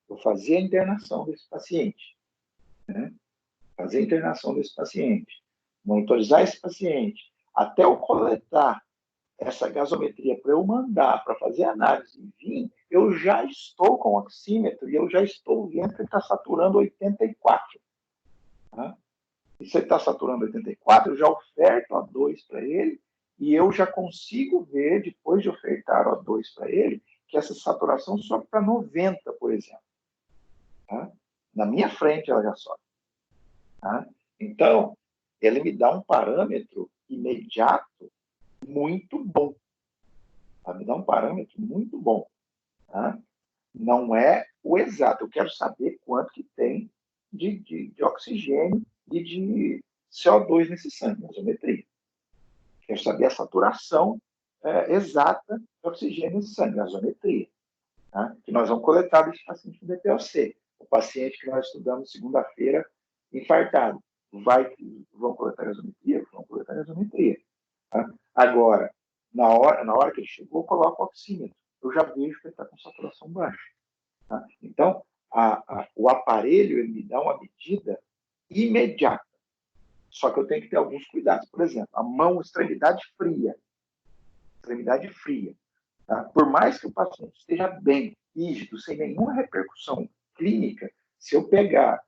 Eu fazia a internação desse paciente. Né? Fazer a internação desse paciente. Monitorizar esse paciente. Até eu coletar essa gasometria para eu mandar para fazer análise e vir, eu já estou com o oxímetro e eu já estou vendo que ele está saturando 84. Tá? E se ele está saturando 84, eu já oferto O2 para ele e eu já consigo ver, depois de ofertar O2 para ele, que essa saturação sobe para 90, por exemplo. Tá? Na minha frente ela já sobe. Tá? Então, ele me dá um parâmetro imediato muito bom. Tá? Me dá um parâmetro muito bom. Tá? Não é o exato. Eu quero saber quanto que tem de oxigênio e de CO2 nesse sangue, gasometria. Quero saber a saturação exata de oxigênio nesse sangue, gasometria. Tá? Que nós vamos coletar desse paciente com DPOC. O paciente que nós estudamos segunda-feira, infartado. Vamos coletar gasometria? Vamos coletar gasometria. Tá? Agora, na hora que ele chegou, eu coloco o oxímetro. Eu já vejo que ele está com saturação baixa. Tá? Então, o aparelho ele me dá uma medida imediata. Só que eu tenho que ter alguns cuidados. Por exemplo, a mão, extremidade fria. Extremidade fria. Tá? Por mais que o paciente esteja bem, rígido, sem nenhuma repercussão clínica, se eu pegar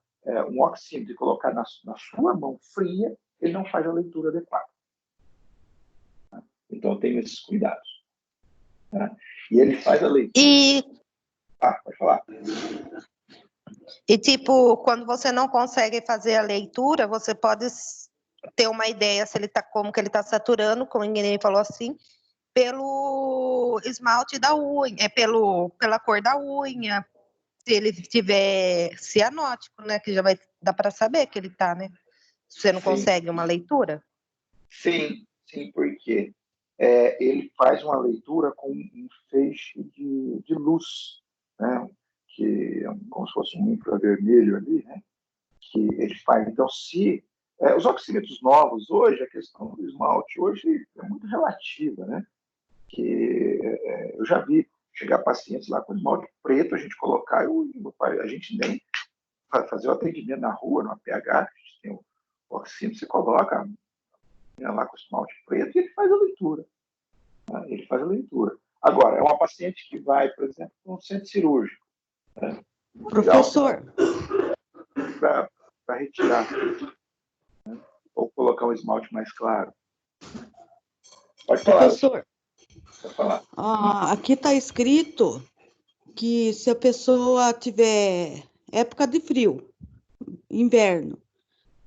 um oxímetro e colocar na sua mão fria, ele não faz a leitura adequada. Tá? Então, eu tenho esses cuidados. Tá? E ele faz a leitura... pode falar. E, tipo, quando você não consegue fazer a leitura, você pode ter uma ideia se ele tá, como que ele está saturando, como ninguém falou assim, pelo esmalte da unha, pela cor da unha, se ele tiver cianótico, né? Que já vai dar para saber que ele tá, né? Se você não Sim, consegue uma leitura. sim, sim, porque ele faz uma leitura com um feixe de luz, né? Que é como se fosse um infravermelho ali, né? Que ele faz. Então, se os oxímetros novos hoje, a questão do esmalte hoje é muito relativa, né? Que eu já vi chegar pacientes lá com esmalte preto, a gente colocar, a gente nem fazer o atendimento na rua, no APH, a gente tem o oxímetro, você coloca lá com o esmalte preto e ele faz a leitura. Né? Ele faz a leitura. Agora, é uma paciente que vai, por exemplo, para um centro cirúrgico. Né? Professor. Para retirar. Né? Ou colocar um esmalte mais claro. Pode falar. Professor, pode falar. Aqui está escrito que se a pessoa tiver época de frio, inverno,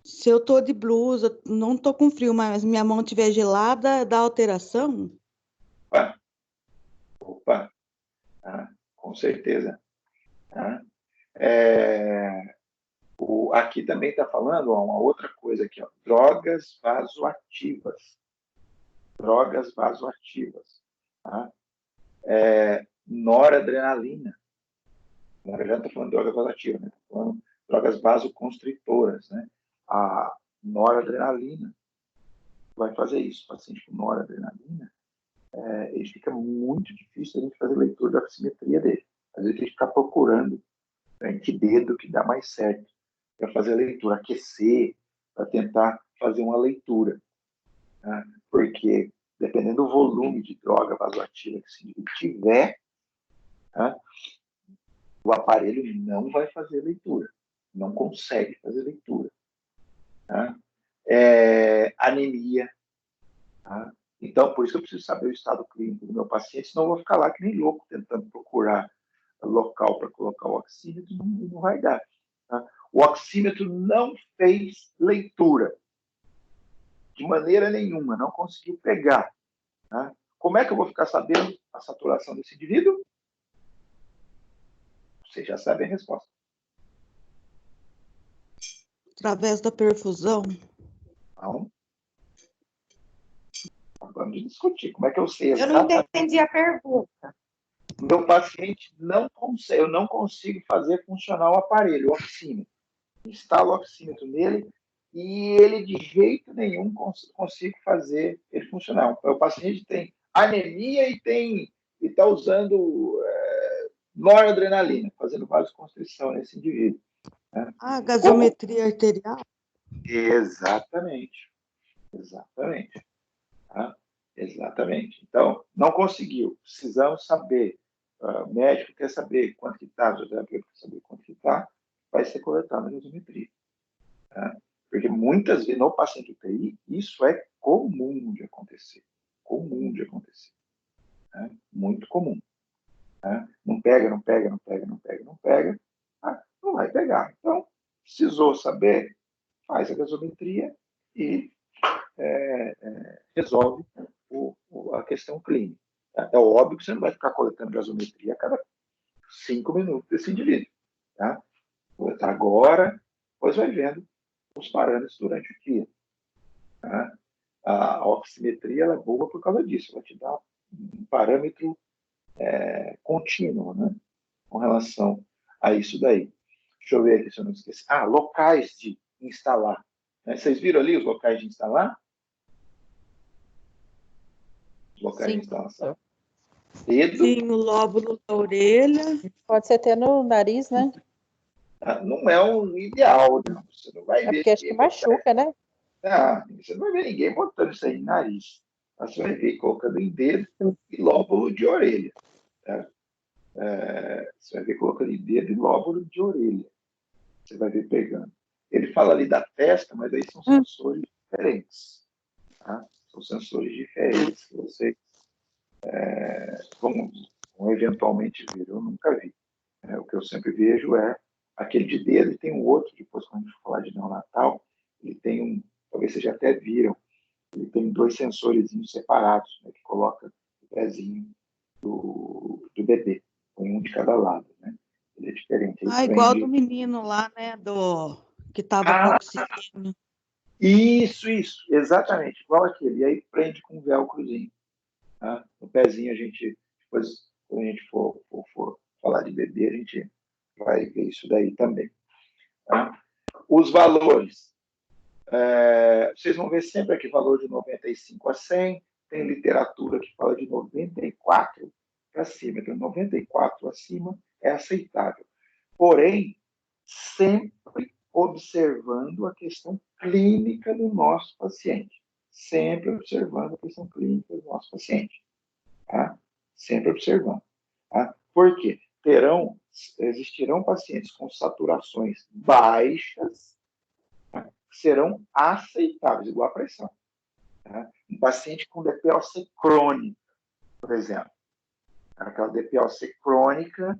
se eu tô de blusa, não tô com frio, mas minha mão estiver gelada, dá alteração? Opa. Com certeza. Aqui também está falando uma outra coisa aqui, ó, drogas vasoativas. Drogas vasoativas. Tá? Noradrenalina. Na verdade, não estou falando de drogas vasoativas, né? Estou falando drogas vasoconstritoras. Né? A noradrenalina vai fazer isso. O paciente com noradrenalina, ele fica muito difícil a gente fazer leitura da oximetria dele. Às vezes tem que ficar procurando, né, que dedo que dá mais certo para fazer a leitura, aquecer, para tentar fazer uma leitura. Né? Porque, dependendo do volume de droga vasoativa que se tiver, né, o aparelho não vai fazer leitura, não consegue fazer leitura. Né? Anemia. Tá? Então, por isso eu preciso saber o estado clínico do meu paciente, senão eu vou ficar lá que nem louco tentando procurar local para colocar o oxímetro, não vai dar. Tá? O oxímetro não fez leitura, de maneira nenhuma, não conseguiu pegar. Tá? Como é que eu vou ficar sabendo a saturação desse indivíduo? Você já sabe a resposta. Através da perfusão? Então, vamos discutir. Como é que eu sei exatamente? Eu não entendi a pergunta. Meu paciente não consegue, eu não consigo fazer funcionar o aparelho, o oxímetro. Instalo o oxímetro nele e ele de jeito nenhum consigo fazer ele funcionar. O paciente tem anemia e está usando noradrenalina, fazendo vasoconstrição nesse indivíduo. Né? Gasometria arterial? Exatamente. Exatamente. Tá? Exatamente. Então, não conseguiu. Precisamos saber. O médico quer saber quanto que está, o fisioterapeuta quer saber quanto que está, vai ser coletado na gasometria. Tá? Porque muitas vezes, no paciente UTI, isso é comum de acontecer. Comum de acontecer. Tá? Muito comum. Tá? Não pega, não pega, não pega, não pega, não pega. Tá? Não vai pegar. Então, precisou saber, faz a gasometria e resolve a questão clínica. Tá? É óbvio que você não vai ficar coletando gasometria a cada 5 minutos desse indivíduo. Tá? Coletar agora, depois vai vendo os parâmetros durante o dia. Tá? A oximetria ela é boa por causa disso, ela te dá um parâmetro contínuo, né? Com relação a isso daí. Deixa eu ver aqui se eu não esqueci. Locais de instalar. Né? Vocês viram ali os locais de instalar? Os locais de instalação. Dedo. Sim, o lóbulo da orelha. Pode ser até no nariz, né? Não é um ideal, não. Você não vai ver. Porque acho que machuca, né? Você não vai ver ninguém botando isso aí em nariz. Você vai ver colocando em dedo e lóbulo de orelha. Tá? Você vai ver colocando em dedo e lóbulo de orelha. Você vai ver pegando. Ele fala ali da testa, mas aí são sensores diferentes. Tá? São sensores diferentes que vocês vão eventualmente ver. Eu nunca vi. O que eu sempre vejo é Aquele de dedo, e tem um outro, depois quando a gente for falar de neonatal, ele tem um, talvez vocês já até viram, ele tem 2 sensores separados, né, que coloca o pezinho do bebê, com um de cada lado, né? Ele é diferente. Igual do menino lá, né, que estava com oxigênio. Isso, exatamente, igual aquele. E aí prende com um velcrozinho. Tá? No pezinho a gente, depois, quando a gente for falar de bebê, a gente vai ver isso daí também. Tá? Os valores. Vocês vão ver sempre aqui valor de 95 a 100, tem literatura que fala de 94 para cima. Então, 94 acima é aceitável. Porém, sempre observando a questão clínica do nosso paciente. Sempre observando a questão clínica do nosso paciente. Tá? Sempre observando. Tá? Por quê? Existirão pacientes com saturações baixas, tá? Que serão aceitáveis, igual a pressão. Tá? Um paciente com DPOC crônica, por exemplo. Aquela DPOC crônica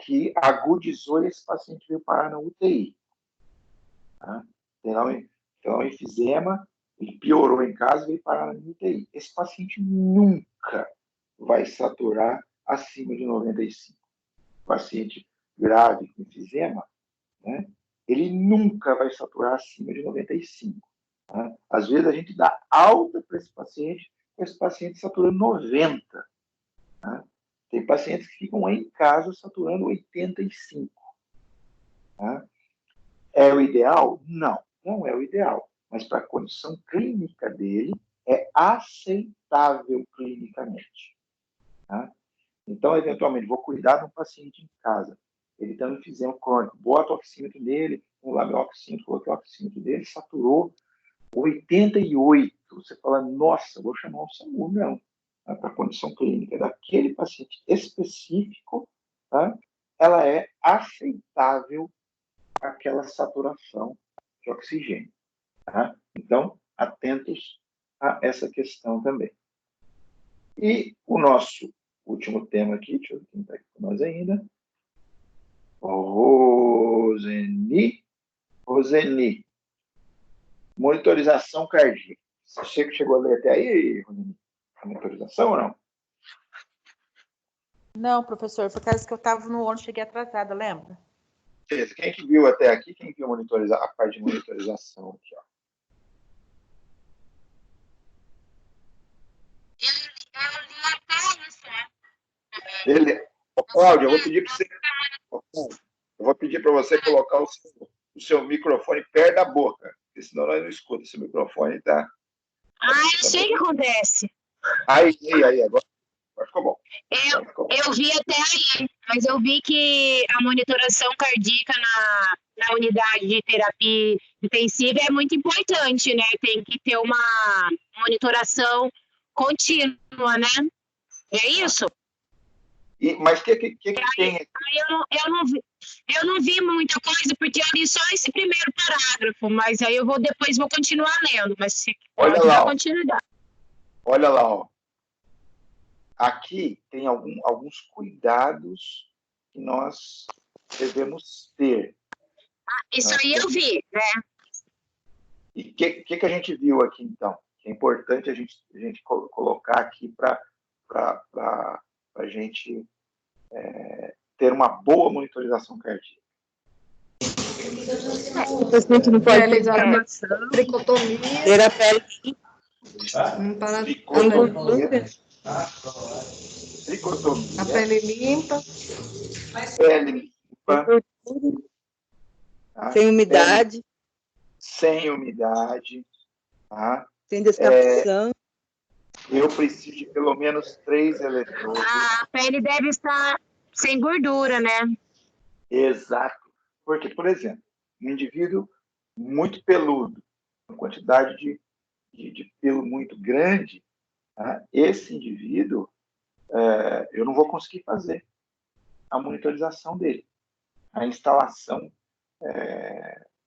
que agudizou e esse paciente veio parar na UTI. Tá? Tem lá um enfisema, ele piorou em casa e veio parar na UTI. Esse paciente nunca vai saturar acima de 95. O paciente grave com enfisema, né, ele nunca vai saturar acima de 95. Tá? Às vezes a gente dá alta para esse paciente saturando 90. Tá? Tem pacientes que ficam em casa saturando 85. Tá? É o ideal? Não, não é o ideal. Mas para a condição clínica dele, é aceitável clinicamente. Tá? Então, eventualmente, vou cuidar de um paciente em casa. Ele tem um enfisema crônico, bota o oxímetro nele, vamos lá, meu oxímetro, coloquei o oxímetro dele, saturou 88. Você fala, nossa, vou chamar o SAMU, não. Tá? Para a condição clínica daquele paciente específico, tá? Ela é aceitável aquela saturação de oxigênio. Tá? Então, atentos a essa questão também. E o nosso último tema aqui, deixa eu ver quem está aqui com nós ainda. Roseni. Monitorização cardíaca. Você chegou a ler até aí, Roseni? Monitorização ou não? Não, professor, por causa que eu estava no ônibus, cheguei atrasada, lembra? Beleza. Quem que viu até aqui? Quem viu a parte de monitorização aqui, ó? Cláudia, eu vou pedir para você colocar o seu microfone perto da boca, porque senão nós não escutamos. Esse microfone tá. Eu sei o que acontece. Aí, agora ficou bom. Eu vi até aí, mas eu vi que a monitoração cardíaca na unidade de terapia intensiva é muito importante, né? Tem que ter uma monitoração contínua, né? É isso? Mas o que tem aqui? Eu não vi muita coisa, porque eu li só esse primeiro parágrafo, mas aí depois vou continuar lendo, mas você pode dar continuidade. Olha lá, ó. Aqui tem alguns cuidados que nós devemos ter. Isso aí eu vi, né? E o que a gente viu aqui, então? É importante a gente colocar aqui para a gente ter uma boa monitorização cardíaca. O paciente não pode Realização, tricotomia, ter a pele a pele limpa, tá? sem umidade. Sem umidade. Tá? Sem descamação. Eu preciso de pelo menos 3 eletrodos. A pele deve estar sem gordura, né? Exato. Porque, por exemplo, um indivíduo muito peludo, uma quantidade de pelo muito grande, tá? Esse indivíduo, eu não vou conseguir fazer a monitorização dele, a instalação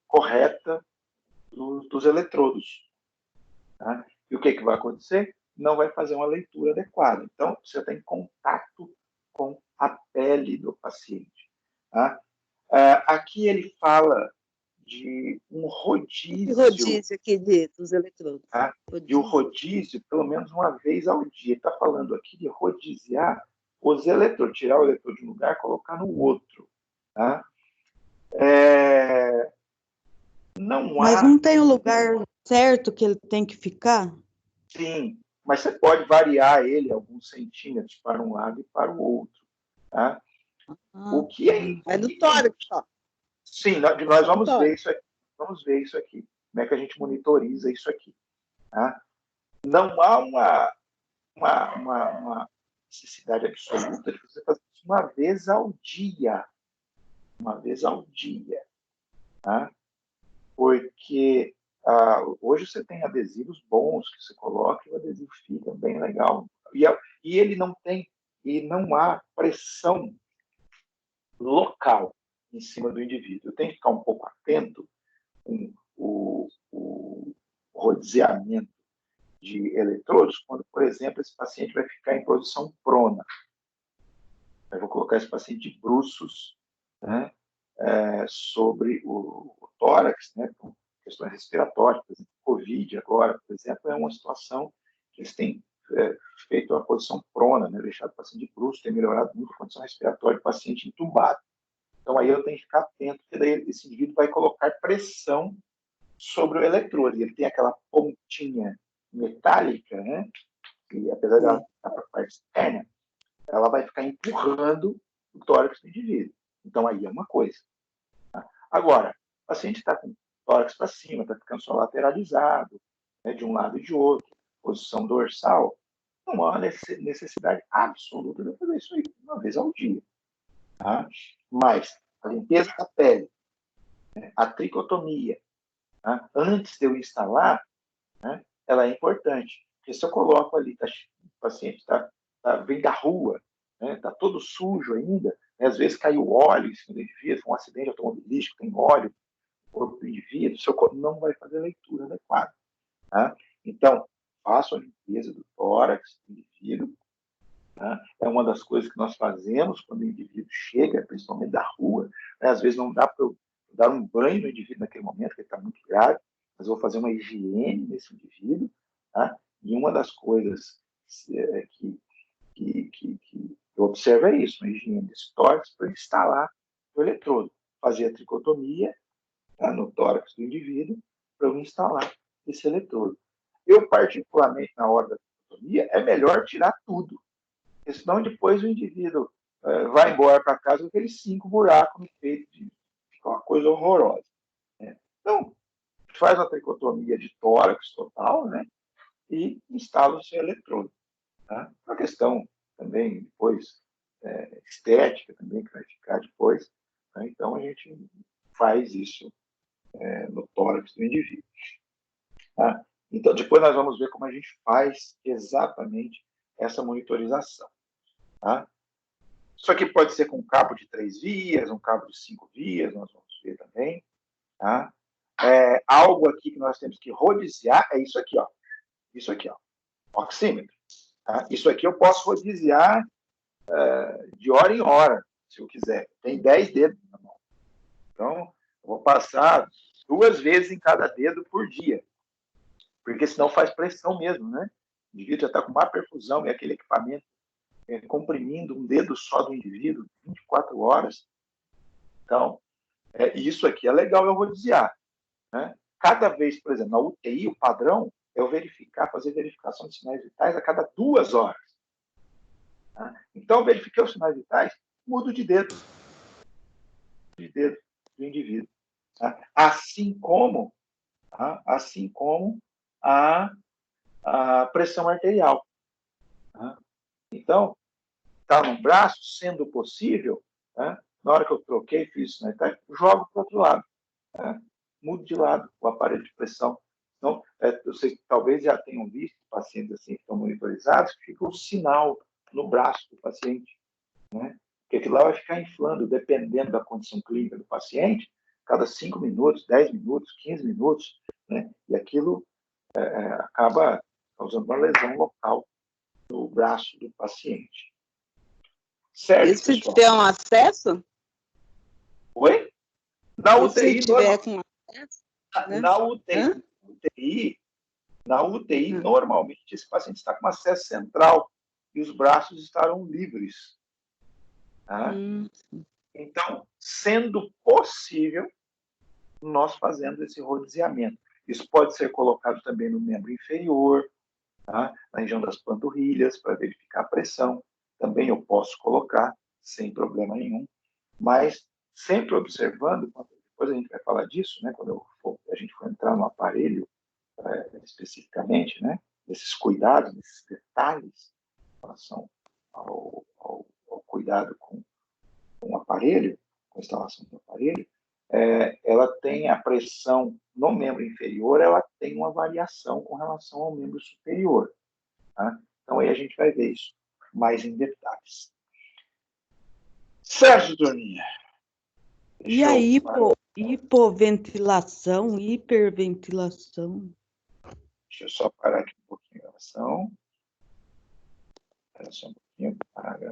correta dos eletrodos. Tá? E o que vai acontecer? Não vai fazer uma leitura adequada. Então, você está em contato com a pele do paciente. Tá? Aqui ele fala de um rodízio. Rodízio aqui dos eletrodos. Tá? E o rodízio, pelo menos uma vez ao dia. Ele está falando aqui de rodiziar os eletrodos, tirar o eletrodo de um lugar e colocar no outro. Tá? Mas não tem um lugar certo que ele tem que ficar? Sim, mas você pode variar ele alguns centímetros para um lado e para o outro. Tá? O que é do tórax, só. Sim, nós vamos ver isso aqui. Vamos ver isso aqui. Como é que a gente monitoriza isso aqui. Tá? Não há uma necessidade absoluta de você fazer isso uma vez ao dia. Uma vez ao dia. Tá? Porque hoje você tem adesivos bons que você coloca e o adesivo fica bem legal. E ele não tem, e não há pressão local em cima do indivíduo. Eu tenho que ficar um pouco atento com o rodeamento de eletrodos quando, por exemplo, esse paciente vai ficar em posição prona. Eu vou colocar esse paciente de bruços, né, sobre o tórax, né, com questões respiratórias. Por exemplo, Covid agora, por exemplo, é uma situação que eles têm feito a posição prona, né, deixado o paciente de bruços, tem melhorado muito a condição respiratória do paciente entubado. Então, aí eu tenho que ficar atento, porque daí esse indivíduo vai colocar pressão sobre o eletrodo. Ele tem aquela pontinha metálica, né? Que, apesar de ela estar para a parte externa, ela vai ficar empurrando o tórax do indivíduo. Então, aí é uma coisa. Tá? Agora, o paciente está com o tórax para cima, está ficando só lateralizado, né, de um lado e de outro, posição dorsal, não há necessidade absoluta de fazer isso aí uma vez ao dia. Tá? Mas a limpeza da pele, né, a tricotomia, tá? Antes de eu instalar, né, ela é importante. Porque se eu coloco ali, o paciente vem da rua, está, né, todo sujo ainda, né, às vezes caiu óleo em cima do indivíduo, um acidente automobilístico, tem óleo no corpo do indivíduo, seu corpo não vai fazer a leitura adequada. Tá? Então, faço a limpeza do tórax do indivíduo. Tá? É uma das coisas que nós fazemos quando o indivíduo chega, principalmente da rua. Né? Às vezes não dá para eu dar um banho no indivíduo naquele momento, porque ele está muito grave, mas eu vou fazer uma higiene nesse indivíduo. Tá? E uma das coisas que eu observo é isso, uma higiene desse tórax para instalar o eletrodo. Fazer a tricotomia, tá, no tórax do indivíduo para eu instalar esse eletrodo. Eu, particularmente, na hora da tricotomia, é melhor tirar tudo. Porque senão depois o indivíduo vai embora para casa com aqueles 5 buracos no peito, fica uma coisa horrorosa. Né? Então, faz uma tricotomia de tórax total, né? E instala o seu eletrodo. Tá? Uma questão também depois estética também que vai ficar depois. Né? Então a gente faz isso no tórax do indivíduo. Tá? Então depois nós vamos ver como a gente faz exatamente essa monitorização. Tá? Isso aqui pode ser com um cabo de 3 vias, um cabo de 5 vias, nós vamos ver também. Tá? Algo aqui que nós temos que rodiziar é isso aqui, ó. Isso aqui, ó. Oxímetro. Tá? Isso aqui eu posso rodiziar de hora em hora, se eu quiser. Tem 10 dedos na mão. Então, eu vou passar 2 vezes em cada dedo por dia. Porque senão faz pressão mesmo, né? O indivíduo já está com má perfusão e aquele equipamento comprimindo um dedo só do indivíduo 24 horas. Então, isso aqui é legal eu rodiziar. Né? Cada vez, por exemplo, na UTI, o padrão é eu fazer verificação de sinais vitais a cada 2 horas. Tá? Então, eu verifiquei os sinais vitais, mudo de dedo do indivíduo. Tá? Assim como a pressão arterial. Tá? Então, está no braço, sendo possível, tá? Na hora que eu troquei, fiz sinais vitais, jogo para o outro lado. Tá? Mudo de lado o aparelho de pressão. Então, vocês talvez já tenham visto pacientes assim que estão monitorizados, que fica um sinal no braço do paciente, né? Porque aquilo lá vai ficar inflando, dependendo da condição clínica do paciente, cada 5 minutos, 10 minutos, 15 minutos, né? E aquilo acaba causando uma lesão local no braço do paciente. Certo, Isso pessoal? te deu um acesso? Oi? Na Ou se UTI, tiver com né? na UTI, normalmente, esse paciente está com acesso central e os braços estarão livres. Tá? Então, sendo possível, nós fazemos esse rodeamento. Isso pode ser colocado também no membro inferior, tá? Na região das panturrilhas, para verificar a pressão. Também eu posso colocar, sem problema nenhum, mas sempre observando, depois a gente vai falar disso, né? Quando a gente for entrar no aparelho, especificamente, né? Desses cuidados, desses detalhes em relação ao cuidado com o aparelho, com a instalação do aparelho, ela tem a pressão no membro inferior, ela tem uma variação com relação ao membro superior. Tá? Então, aí a gente vai ver isso mais em detalhes. Sérgio Toninha. E a hipoventilação, hiperventilação? Deixa eu só parar aqui um pouquinho a gravação. Espera só um pouquinho, parar a gravação.